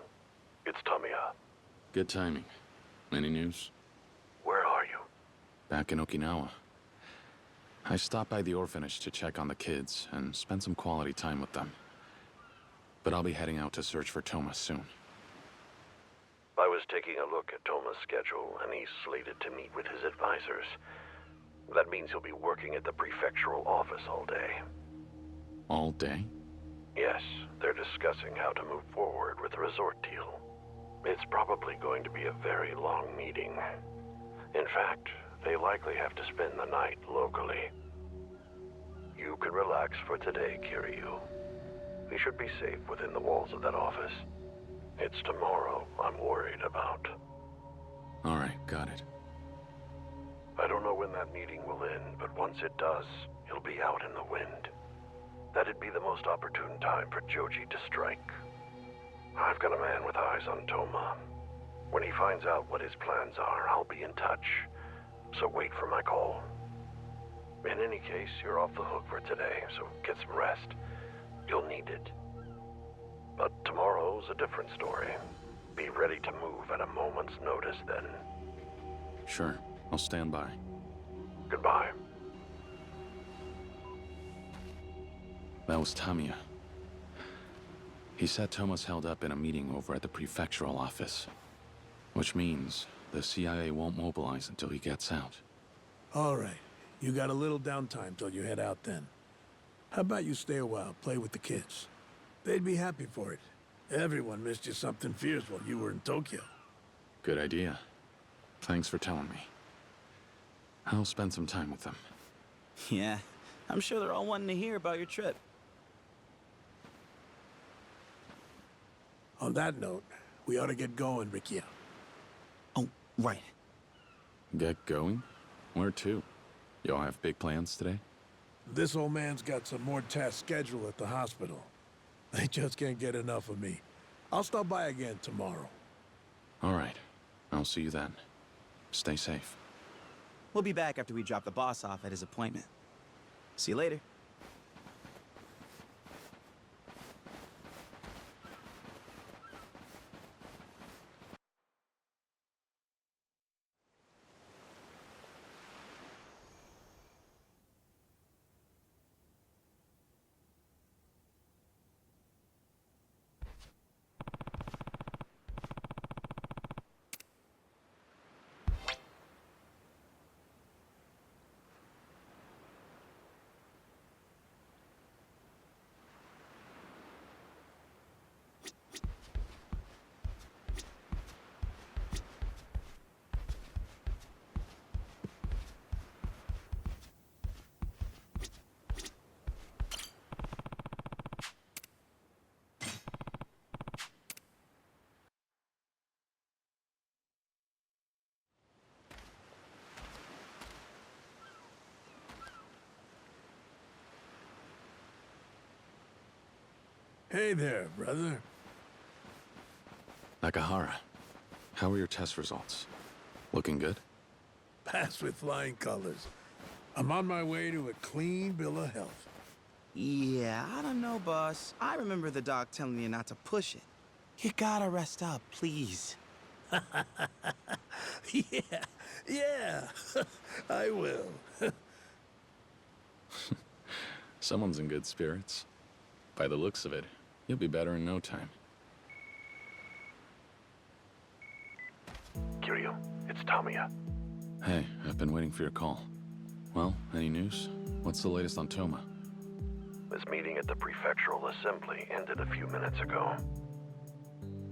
E: it's Tamiya.
B: Good timing. Any news?
E: Where are you?
B: Back in Okinawa. I stopped by the orphanage to check on the kids and spend some quality time with them. But I'll be heading out to search for Toma soon.
E: I was taking a look at Toma's schedule, and he's slated to meet with his advisors. That means he'll be working at the prefectural office all day.
B: All day?
E: Yes, they're discussing how to move forward with the resort deal. It's probably going to be a very long meeting. In fact, they likely have to spend the night locally. You can relax for today, Kiryu. We should be safe within the walls of that office. It's tomorrow I'm worried about.
B: got it.
E: I don't know when that meeting will end, but once it does, he'll be out in the wind. That'd be the most opportune time for Joji to strike. I've got a man with eyes on Toma. When he finds out what his plans are, I'll be in touch. So wait for my call. In any case, you're off the hook for today, so get some rest. You'll need it. But tomorrow's a different story. Be ready to move at a moment's notice then.
B: Sure, I'll stand by.
E: Goodbye.
B: That was Tamiya. He said Toma's held up in a meeting over at the prefectural office. Which means the CIA won't mobilize until he gets out.
I: All right. You got a little downtime till you head out then. How about you stay a while, play with the kids? They'd be happy for it. Everyone missed you something fierce while you were in Tokyo.
B: Good idea. Thanks for telling me. I'll spend some time with them.
O: Yeah, I'm sure they're all wanting to hear about your trip.
I: On that note, we ought to get going, Rikia.
O: Oh, right.
B: Get going? Where to? Y'all have big plans today?
I: This old man's got some more tasks scheduled at the hospital. They just can't get enough of me. I'll stop by again tomorrow.
B: All right. I'll see you then. Stay safe.
O: We'll be back after we drop the boss off at his appointment. See you later.
I: Hey there, brother.
B: Nakahara, how are your test results? Looking good?
I: Pass with flying colors. I'm on my way to a clean bill of health.
O: Yeah, I don't know, boss. I remember the doc telling you not to push it. You gotta rest up, please.
I: Yeah, I will.
B: Someone's in good spirits. By the looks of it, you'll be better in no time.
E: Kiryu, it's Tamiya.
B: Hey, I've been waiting for your call. Well, any news? What's the latest on Toma?
E: This meeting at the prefectural assembly ended a few minutes ago.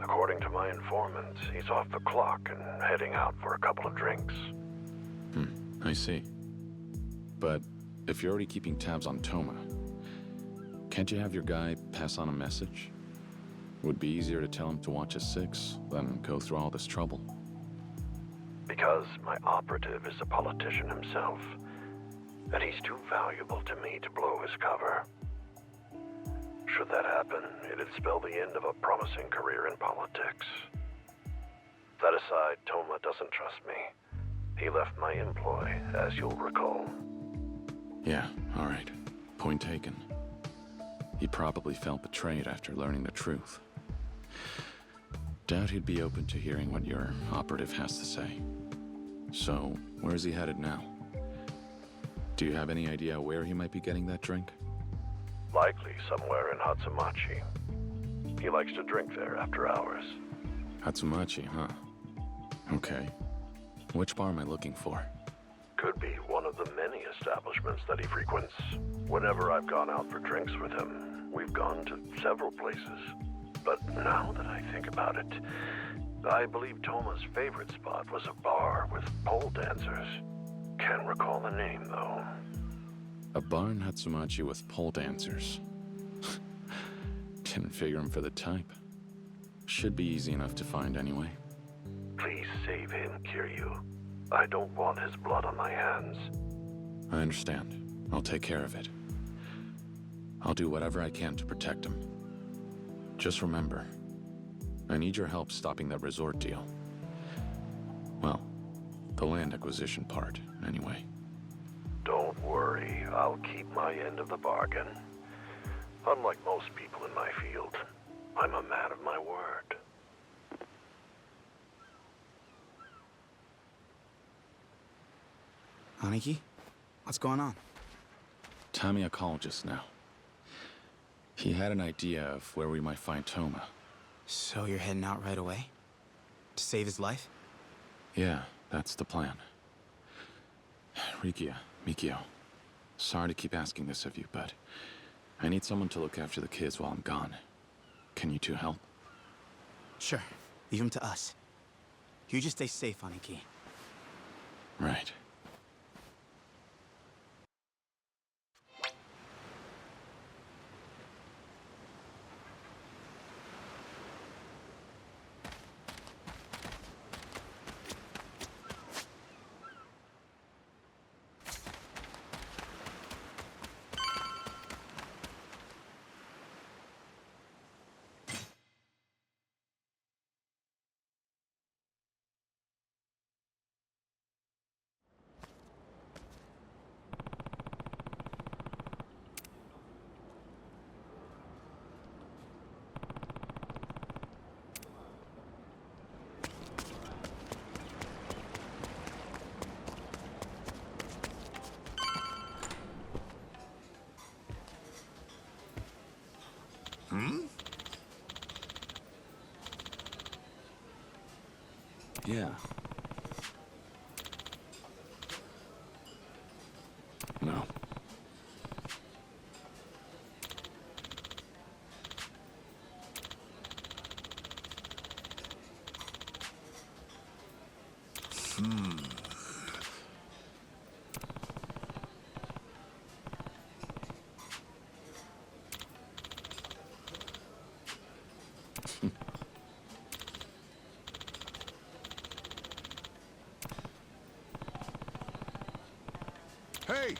E: According to my informant, he's off the clock and heading out for a couple of drinks.
B: I see. But if you're already keeping tabs on Toma, can't you have your guy pass on a message? Would be easier to tell him to watch his six than go through all this trouble.
E: Because my operative is a politician himself, and he's too valuable to me to blow his cover. Should that happen, it'd spell the end of a promising career in politics. That aside, Toma doesn't trust me. He left my employ, as you'll recall.
B: Yeah, all right. Point taken. He probably felt betrayed after learning the truth. Doubt he'd be open to hearing what your operative has to say. So, where's he headed now? Do you have any idea where he might be getting that drink?
E: Likely somewhere in Hatsumachi. He likes to drink there after hours.
B: Hatsumachi, huh? Okay. Which bar am I looking for?
E: Could be one of the many establishments that he frequents. Whenever I've gone out for drinks with him, we've gone to several places. But now that I think about it, I believe Toma's favorite spot was a bar with pole dancers. Can't recall the name, though.
B: A bar in Hatsumachi with pole dancers. Didn't figure him for the type. Should be easy enough to find anyway.
E: Please save him, Kiryu. I don't want his blood on my hands.
B: I understand. I'll take care of it. I'll do whatever I can to protect him. Just remember, I need your help stopping that resort deal. Well, the land acquisition part, anyway.
E: Don't worry, I'll keep my end of the bargain. Unlike most people in my field, I'm a man of my word.
O: Aniki, what's going on?
B: Tamiya called just now. He had an idea of where we might find Toma.
O: So you're heading out right away? To save his life?
B: Yeah, that's the plan. Rikia, Mikio, sorry to keep asking this of you, but I need someone to look after the kids while I'm gone. Can you two help?
O: Sure. Leave him to us. You just stay safe, Aniki.
B: Right. Yeah. No.
G: Hey!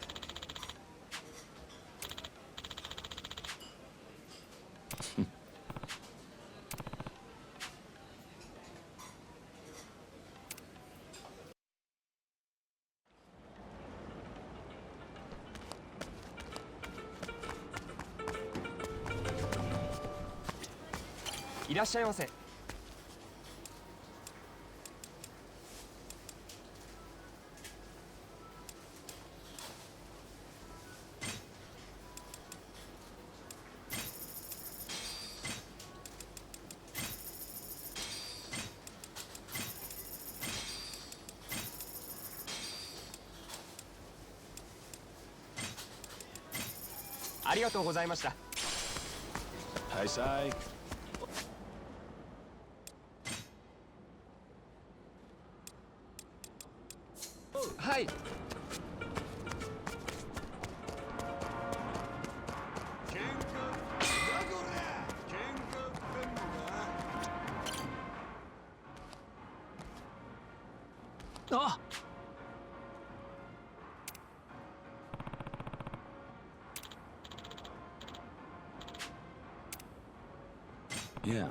Q: いらっしゃいませ。ありがとうございました。
B: はいさい。
Q: はい。あ。
B: Yeah.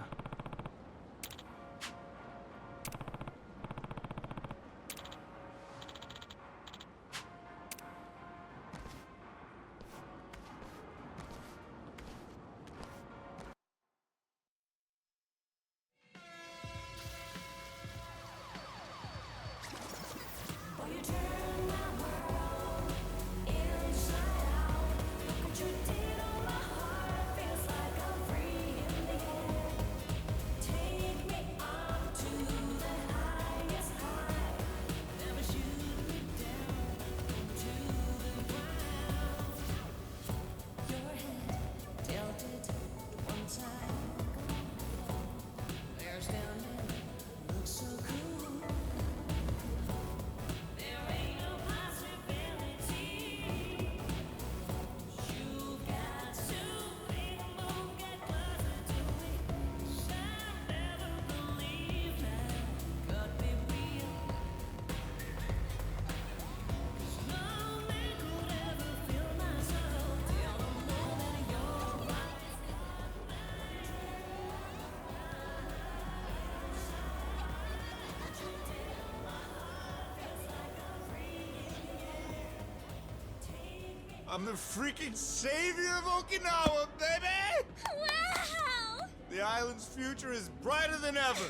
R: I'm the freaking savior of Okinawa, baby!
K: Wow!
R: The island's future is brighter than ever.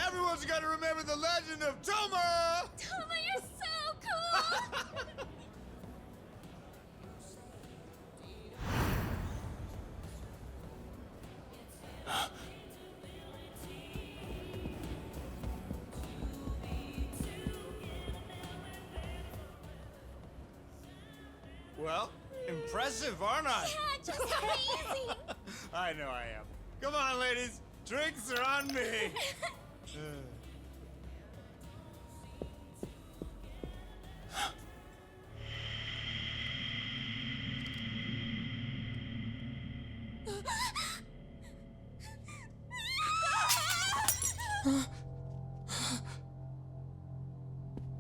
R: Everyone's gonna remember the legend of Toma!
K: Toma, you're so cool!
R: Well, impressive, aren't I?
K: Yeah, just amazing!
R: I know I am. Come on, ladies. Drinks are on me.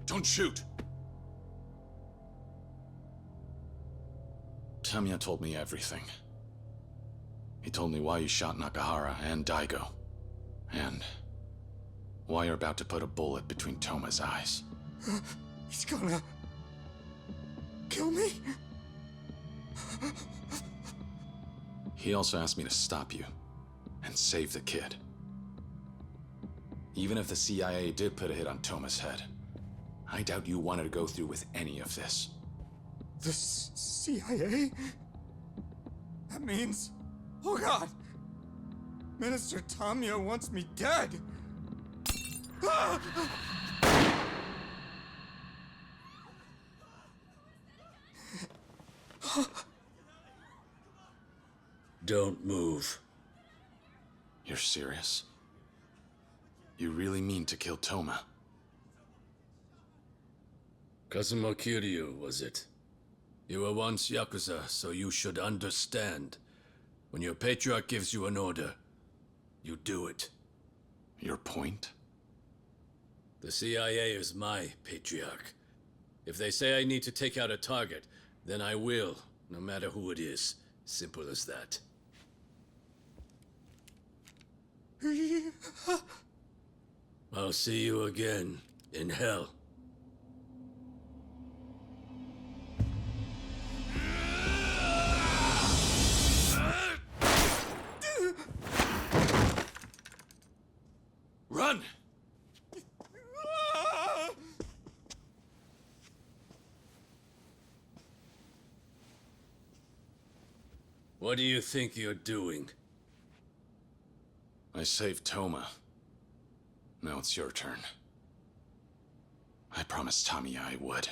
B: Don't shoot! Tamiya told me everything. He told me why you shot Nakahara and Daigo. And why you're about to put a bullet between Toma's eyes.
R: He's gonna kill me?
B: He also asked me to stop you and save the kid. Even if the CIA did put a hit on Toma's head, I doubt you wanted to go through with any of this.
R: The CIA? That means... Oh God! Minister Tamiya wants me dead! Ah!
B: Don't move. You're serious? You really mean to kill Toma?
S: Kazuma Kiryu, was it? You were once Yakuza, so you should understand. When your patriarch gives you an order, you do it.
B: Your point?
S: The CIA is my patriarch. If they say I need to take out a target, then I will, no matter who it is. Simple as that. I'll see you again in hell.
B: Run!
S: What do you think you're doing?
B: I saved Toma. Now it's your turn. I promised Tamiya I would.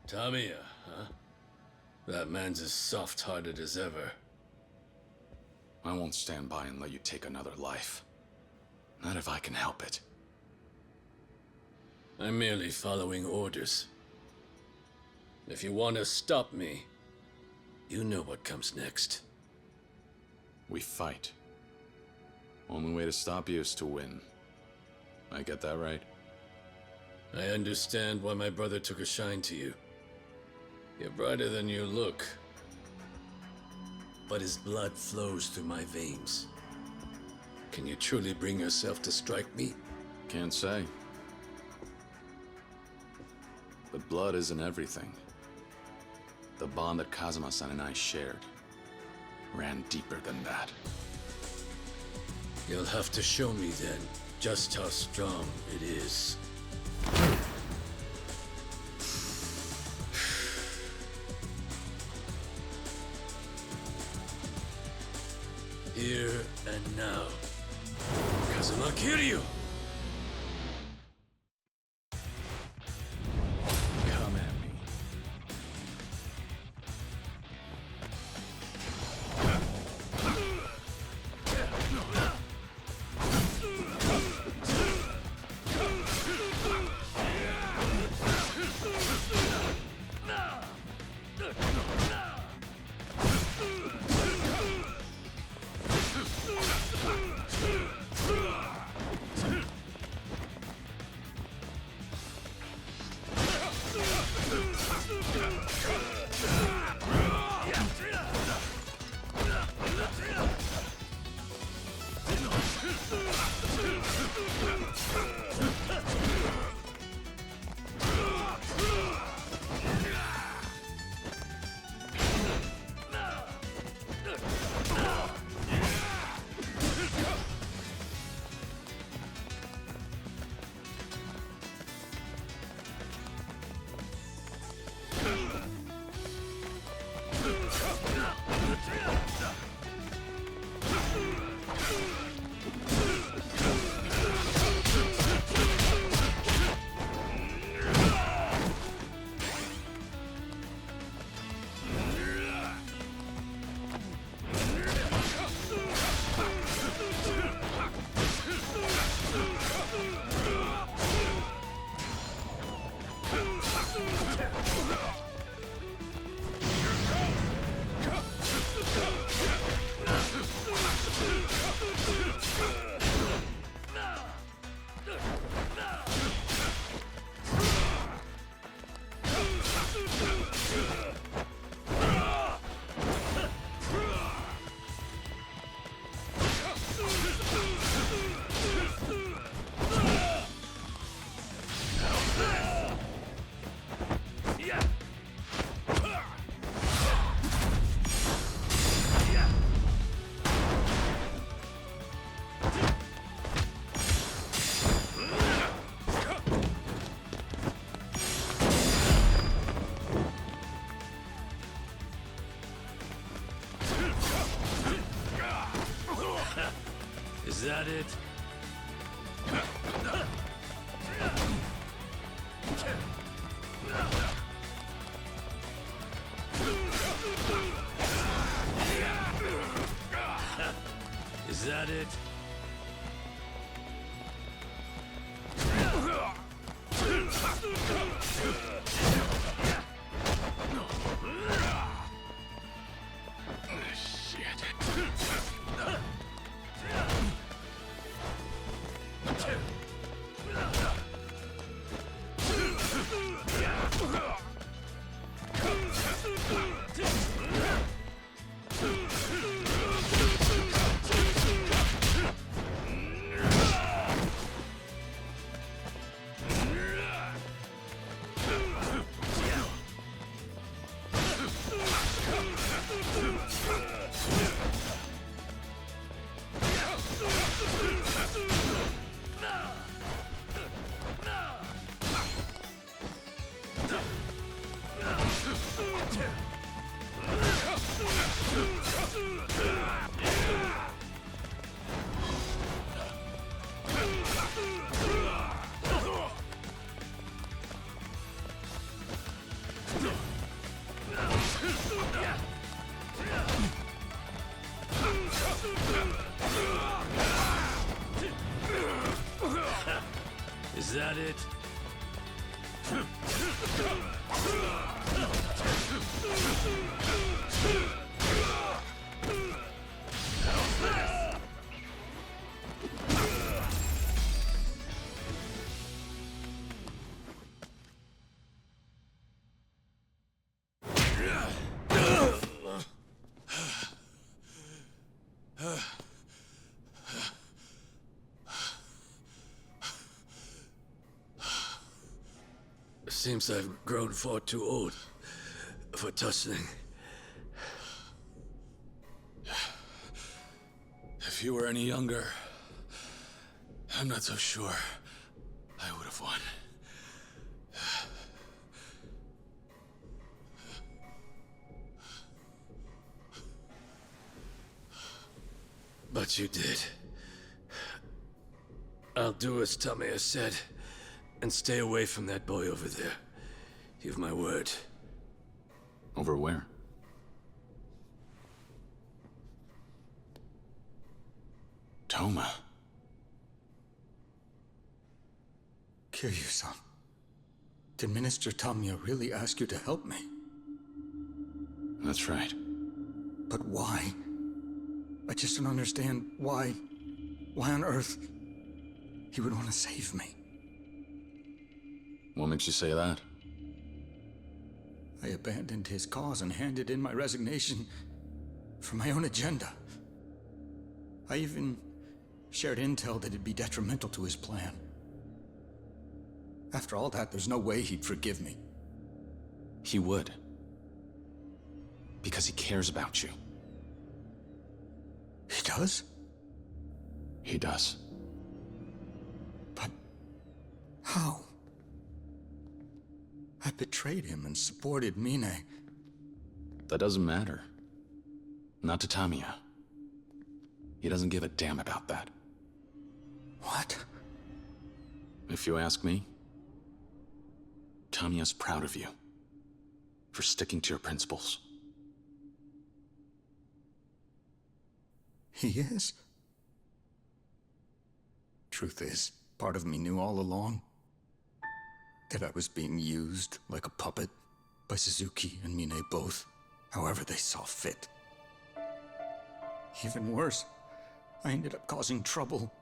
S: Tamiya, huh? That man's as soft-hearted as ever.
B: I won't stand by and let you take another life. Not if I can help it.
S: I'm merely following orders. If you want to stop me, you know what comes next.
B: We fight. Only way to stop you is to win. I get that right?
S: I understand why my brother took a shine to you. You're brighter than you look. But his blood flows through my veins. Can you truly bring yourself to strike me?
B: Can't say. But blood isn't everything. The bond that Kazuma-san and I shared ran deeper than that.
S: You'll have to show me then just how strong it is. Here and now, Kazuma Kiryu!
B: Come at me.
S: that it? Is that it? Is that it? Seems I've grown far too old for tussling. If you were any younger, I'm not so sure I would have won. But you did. I'll do as Tamiya said. And stay away from that boy over there. You've my word.
B: Over where? Toma.
T: Kiryu-san, did Minister Tamiya really ask you to help me?
B: That's right.
T: But why? I just don't understand why on earth he would want to save me.
B: What makes you say that?
T: I abandoned his cause and handed in my resignation for my own agenda. I even shared intel that it'd be detrimental to his plan. After all that, there's no way he'd forgive me.
B: He would. Because he cares about you.
T: He does?
B: He does.
T: But how? I betrayed him and supported Mine.
B: That doesn't matter. Not to Tamiya. He doesn't give a damn about that.
T: What?
B: If you ask me, Tamiya's proud of you for sticking to your principles.
T: He is? Truth is, part of me knew all along that I was being used like a puppet by Suzuki and Mine both, however they saw fit. Even worse, I ended up causing trouble,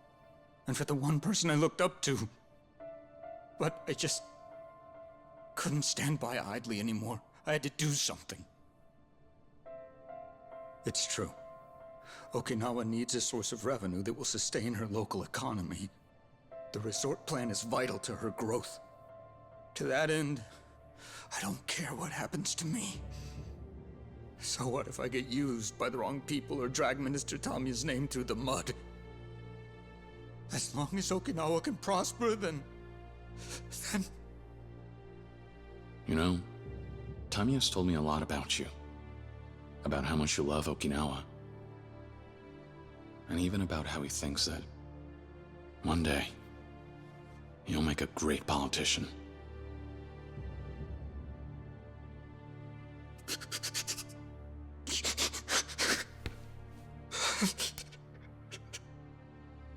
T: and for the one person I looked up to. But I just couldn't stand by idly anymore. I had to do something. It's true. Okinawa needs a source of revenue that will sustain her local economy. The resort plan is vital to her growth. To that end, I don't care what happens to me. So what if I get used by the wrong people or drag Minister Tamiya's name through the mud? As long as Okinawa can prosper, then...
B: You know, Tamiya's told me a lot about you. About how much you love Okinawa. And even about how he thinks that One day, you'll make a great politician.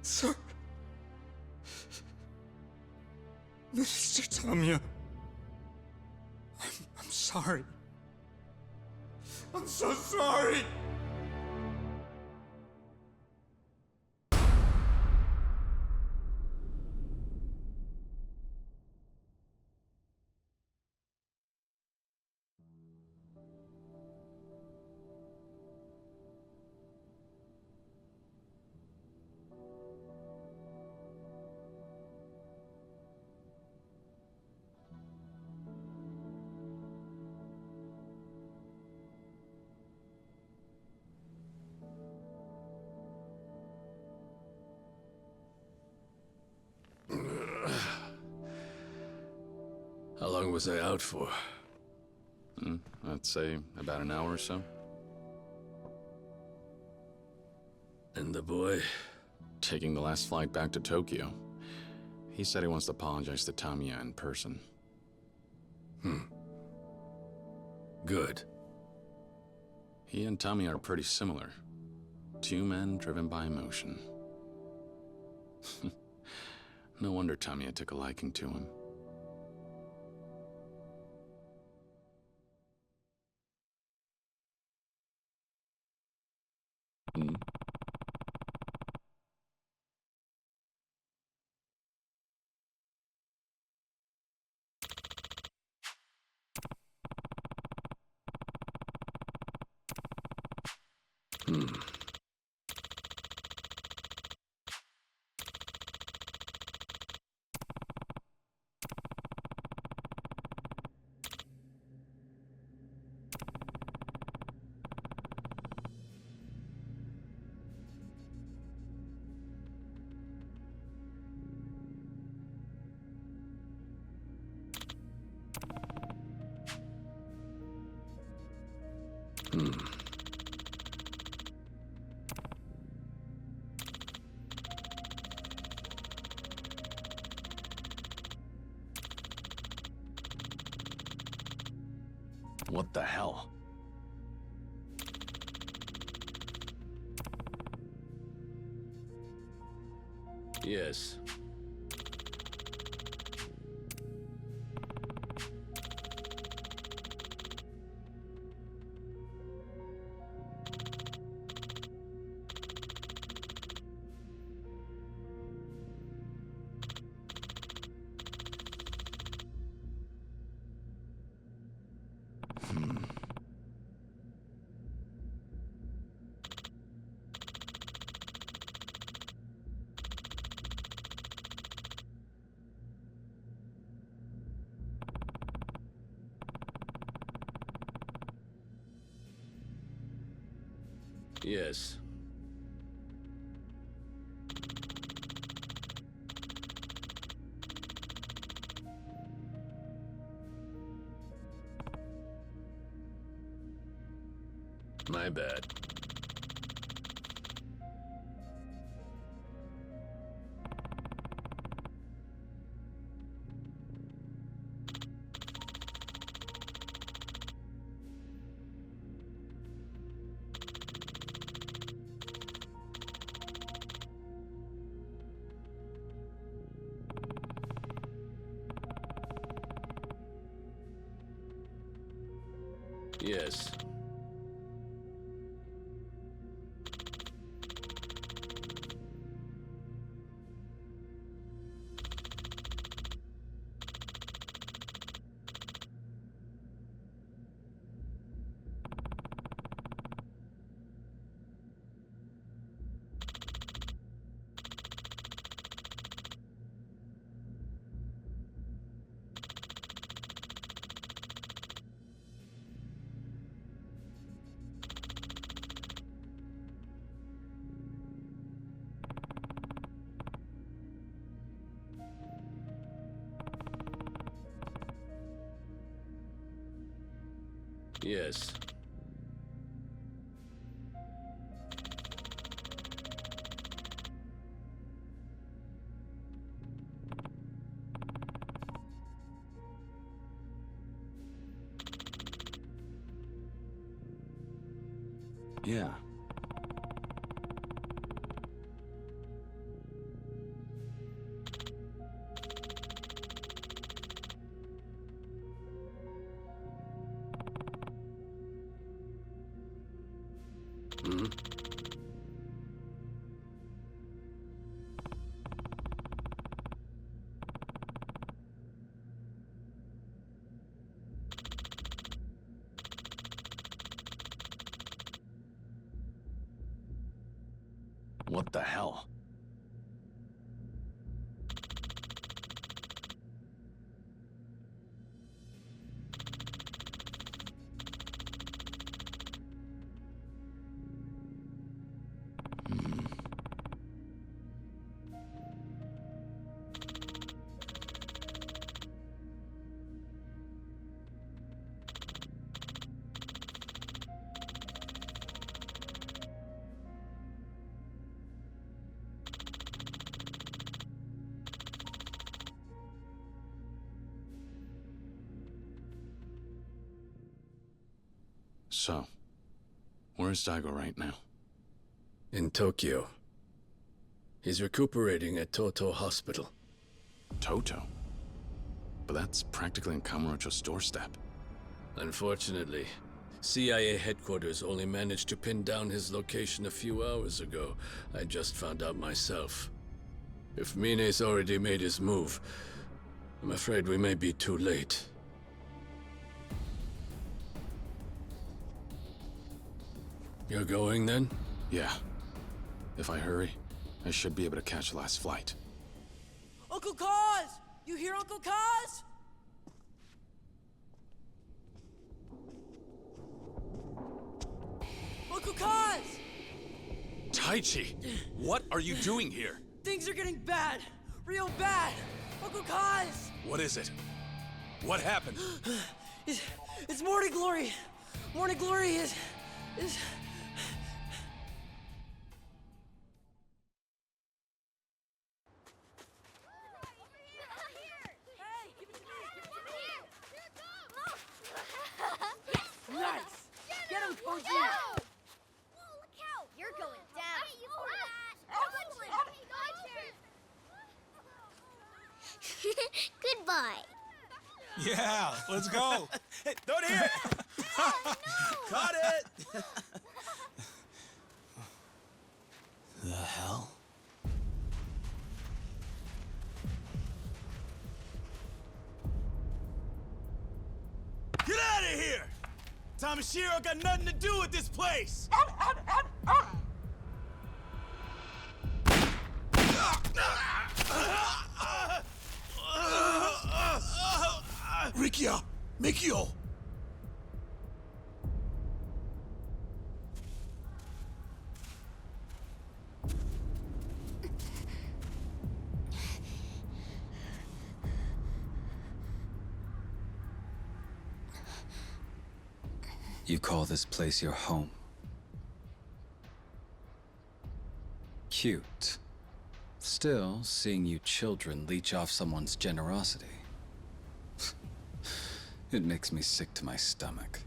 T: Sir. Mr. Tamiya. I'm sorry. I'm so sorry!
S: How long was I out for?
B: I'd say about an hour or so.
S: And the boy?
B: Taking the last flight back to Tokyo. He said he wants to apologize to Tamiya in person.
S: Good.
B: He and Tamiya are pretty similar. Two men driven by emotion. No wonder Tamiya took a liking to him. What the hell?
S: Yes. Yes. My bad. Yes. Yes.
B: Yeah.
S: Hmm?
B: What the hell? So, where's Daigo right now?
S: In Tokyo. He's recuperating at Toto Hospital.
B: Toto? But that's practically in Kamurocho's doorstep.
S: Unfortunately, CIA headquarters only managed to pin down his location a few hours ago. I just found out myself. If Mine's already made his move, I'm afraid we may be too late. You're going then?
B: Yeah. If I hurry, I should be able to catch the last flight.
L: Uncle Kaz! You hear Uncle Kaz? Uncle Kaz!
B: Taichi! What are you doing here?
L: Things are getting bad. Real bad. Uncle Kaz!
B: What is it? What happened?
L: It's Morning Glory. Morning Glory is... Nice! Get him, Koji!
K: Whoa, look out! You're going down. Hey, you excellent! Goodbye.
F: Yeah, let's go.
R: Hey, don't hear it! Caught it!
F: The hell?
R: Get out of here! Tamashiro got nothing to do with this place!
I: Rikia! Mikio!
H: You call this place your home? Cute. Still, seeing you children leech off someone's generosity. It makes me sick to my stomach.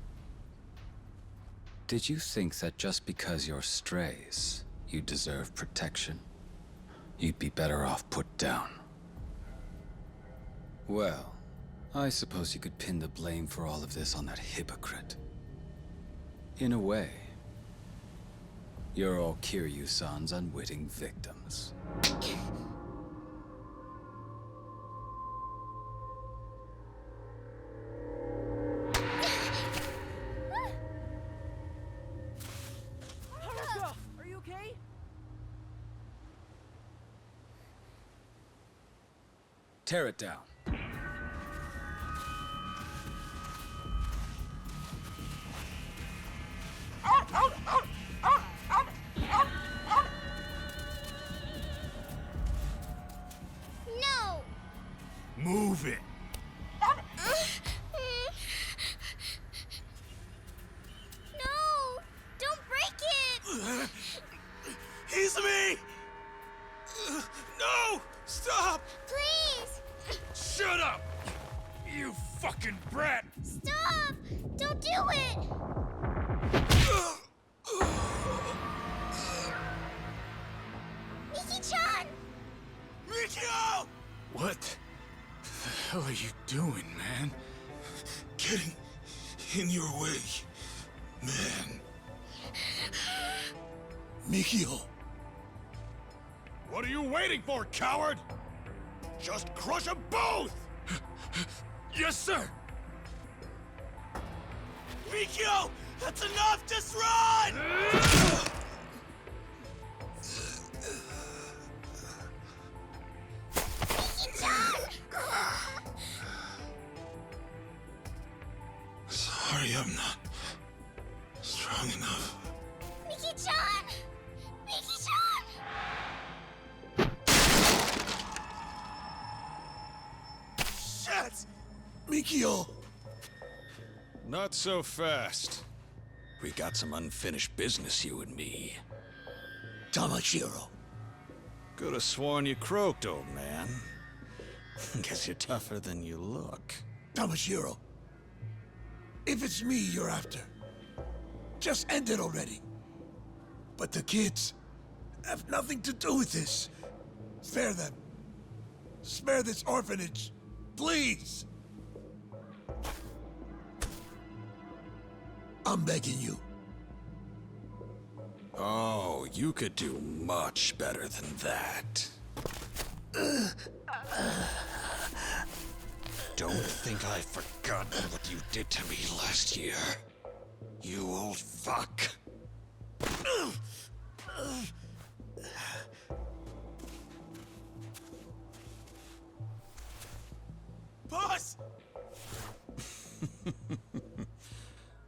H: Did you think that just because you're strays, you deserve protection? You'd be better off put down. Well, I suppose you could pin the blame for all of this on that hypocrite. In a way, you're all Kiryu-san's unwitting victims.
L: Haruka, are you okay?
H: Tear it down.
K: No!
R: Move it!
K: No! Don't break it!
R: Izumi! No! Stop!
K: Please!
R: Shut up! You fucking brat!
K: Stop! Don't do it!
F: Mikio!
P: What the hell are you doing, man? Getting in your way, man.
F: Mikio.
R: What are you waiting for, coward? Just crush them both!
P: Yes, sir!
F: Mikio! That's enough! Just run!
P: Sorry, I'm not strong enough.
K: Miki-chan! Miki-chan!
F: Shit! Mikio!
R: Not so fast.
E: We got some unfinished business, you and me.
F: Tamashiro.
E: Could have sworn you croaked, old man. Guess you're tougher than you look.
F: Tamashiro. If it's me you're after, just end it already. But the kids have nothing to do with this. Spare them. Spare this orphanage. Please. I'm begging you.
E: Oh, you could do much better than that. Don't think I've forgotten what you did to me last year. You old fuck.
F: Boss!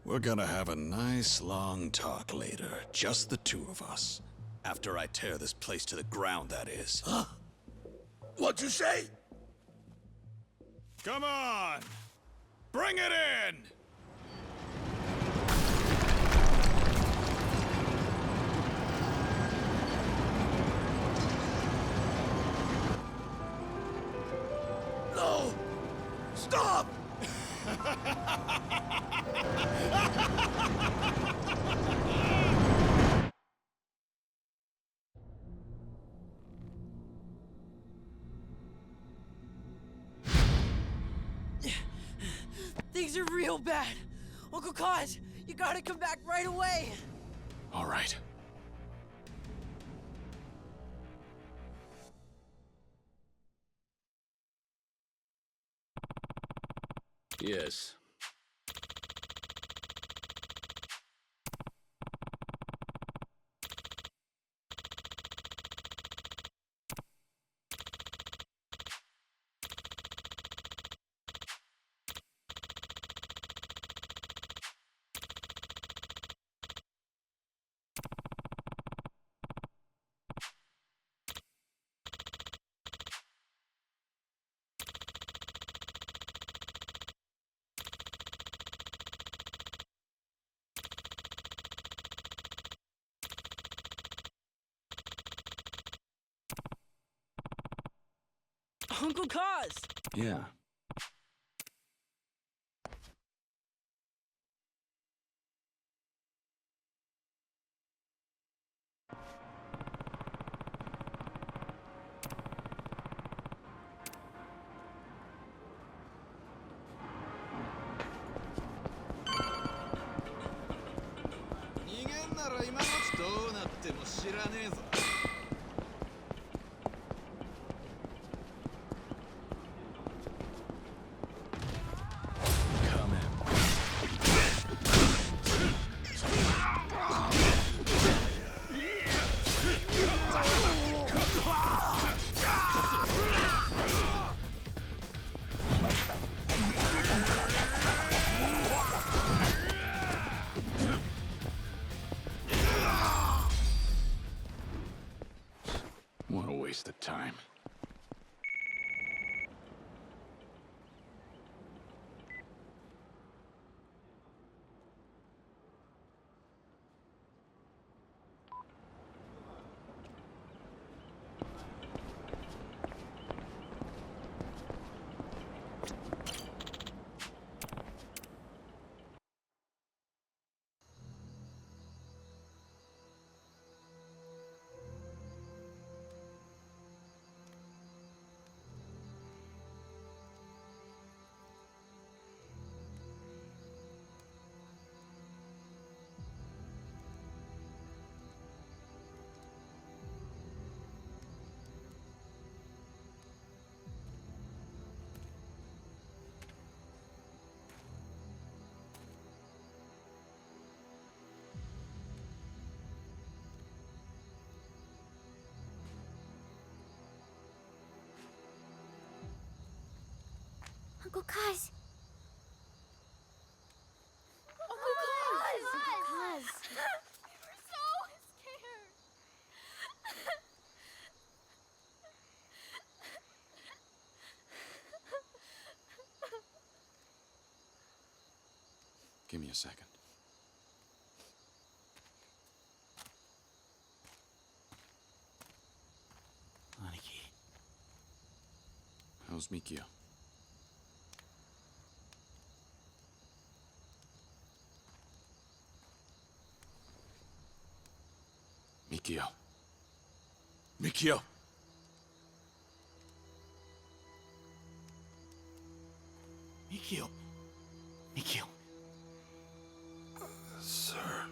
E: We're gonna have a nice long talk later, just the two of us. After I tear this place to the ground, that is.
F: Huh? What'd you say?
R: Come on! Bring it in!
F: No! Stop!
L: Things are real bad. Uncle Kaz, you gotta come back right away.
B: All right.
S: Yes.
L: Uncle Kaz!
B: Yeah. What a waste of time.
K: Uncle Kaz.
J: Uncle Kaz!
K: Uncle Kaz. We were so scared.
B: Give me a second.
O: Aniki.
B: How's Mikio? Mikio. Mikio!
O: Mikio. Mikio.
P: Sir.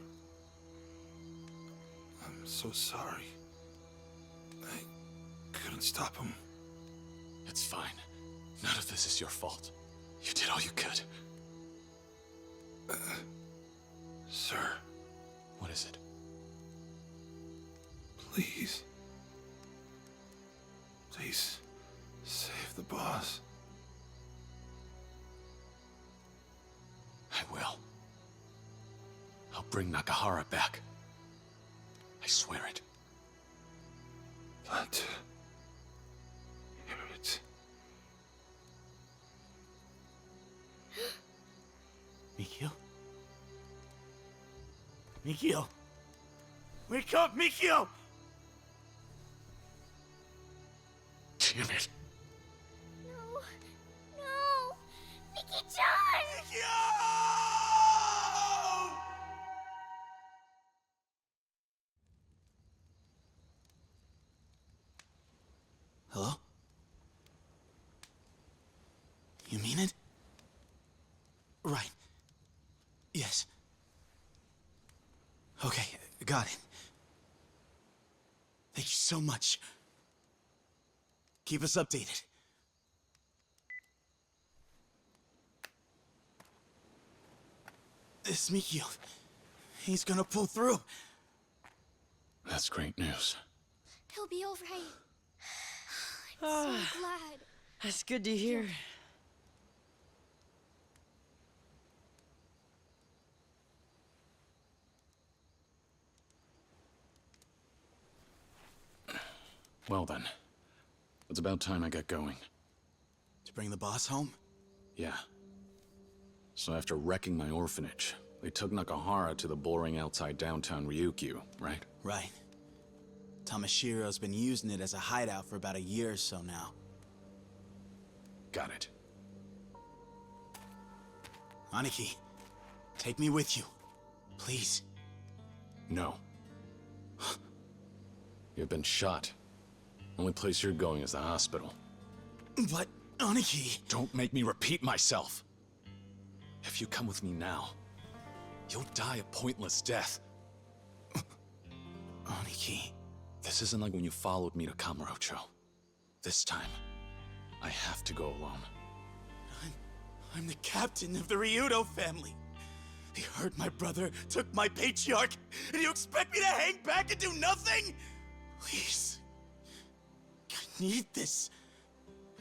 P: I'm so sorry. I couldn't stop him.
B: It's fine. None of this is your fault. You did all you could.
P: Sir.
B: What is it?
P: Please. Please. Save the boss.
B: I will. I'll bring Nakahara back. I swear it.
P: But... It...
O: Mikio? Mikio! Wake up, Mikio!
B: Damn it.
K: No. No. Miki-chan!
O: Hello? You mean it? Right. Yes. Okay, got it. Thank you so much. Keep us updated. This Mikio, he's gonna pull through.
B: That's great news.
K: He'll be all right. I'm so glad.
L: That's good to hear.
B: Well then. It's about time I got going.
O: To bring the boss home?
B: Yeah. So after wrecking my orphanage, they took Nakahara to the boring outside downtown Ryukyu, right?
O: Right. Tamashiro's been using it as a hideout for about a year or so now.
B: Got it.
O: Aniki, take me with you. Please.
B: No. You've been shot. Only place you're going is the hospital.
O: But, Aniki...
B: Don't make me repeat myself. If you come with me now, you'll die a pointless death.
O: Aniki...
B: This isn't like when you followed me to Kamurocho. This time, I have to go alone.
O: I'm the captain of the Ryudo family. They hurt my brother, took my patriarch, and you expect me to hang back and do nothing? Please. I need this.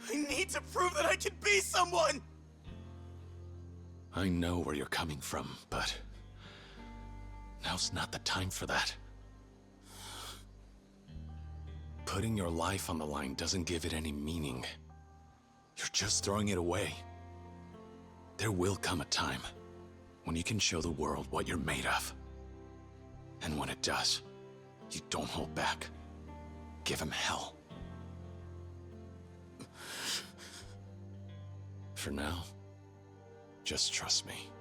O: I need to prove that I can be someone!
B: I know where you're coming from, but now's not the time for that. Putting your life on the line doesn't give it any meaning. You're just throwing it away. There will come a time when you can show the world what you're made of. And when it does, you don't hold back. Give him hell. For now, just trust me.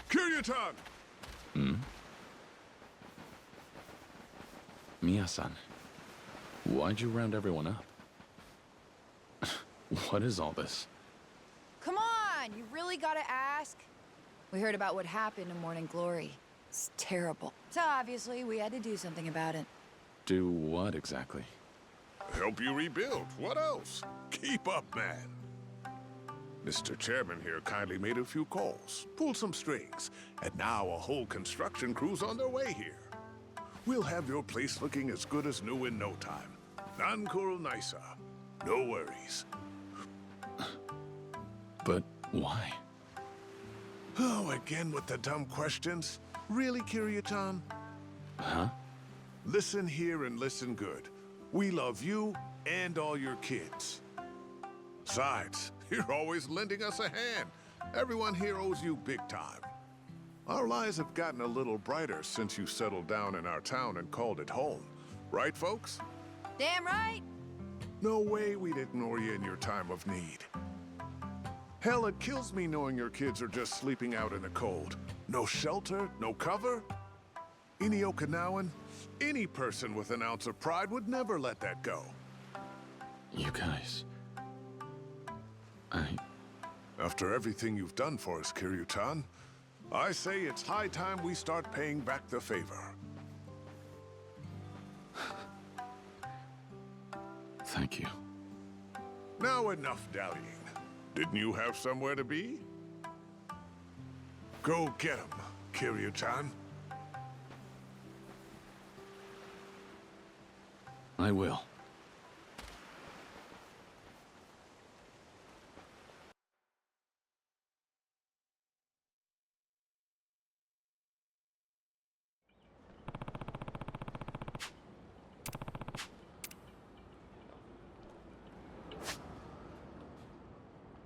G: Kiryu-tan!
B: Mia-san, why'd you round everyone up? What is all this?
U: Come on, you really gotta ask? We heard about what happened in Morning Glory. It's terrible. So obviously, we had to do something about it.
B: Do what exactly?
R: Help you rebuild. What else? Keep up, man.
D: Mr. Chairman here kindly made a few calls, pulled some strings, and now a whole construction crew's on their way here. We'll have your place looking as good as new in no time. Nankul Nisa. No worries.
B: But why?
D: Oh, again with the dumb questions? Really, Kiryu-tan?
B: Huh?
D: Listen here and listen good. We love you and all your kids. Besides, you're always lending us a hand. Everyone here owes you big time. Our lives have gotten a little brighter since you settled down in our town and called it home. Right, folks?
U: Damn right!
D: No way we'd ignore you in your time of need. Hell, it kills me knowing your kids are just sleeping out in the cold. No shelter, no cover. Any Okinawan, any person with an ounce of pride would never let that go.
B: You guys...
D: After everything you've done for us, Kiryu-tan, I say it's high time we start paying back the favor.
B: Thank you.
D: Now enough dallying. Didn't you have somewhere to be? Go get him, Kiryu-tan.
B: I will.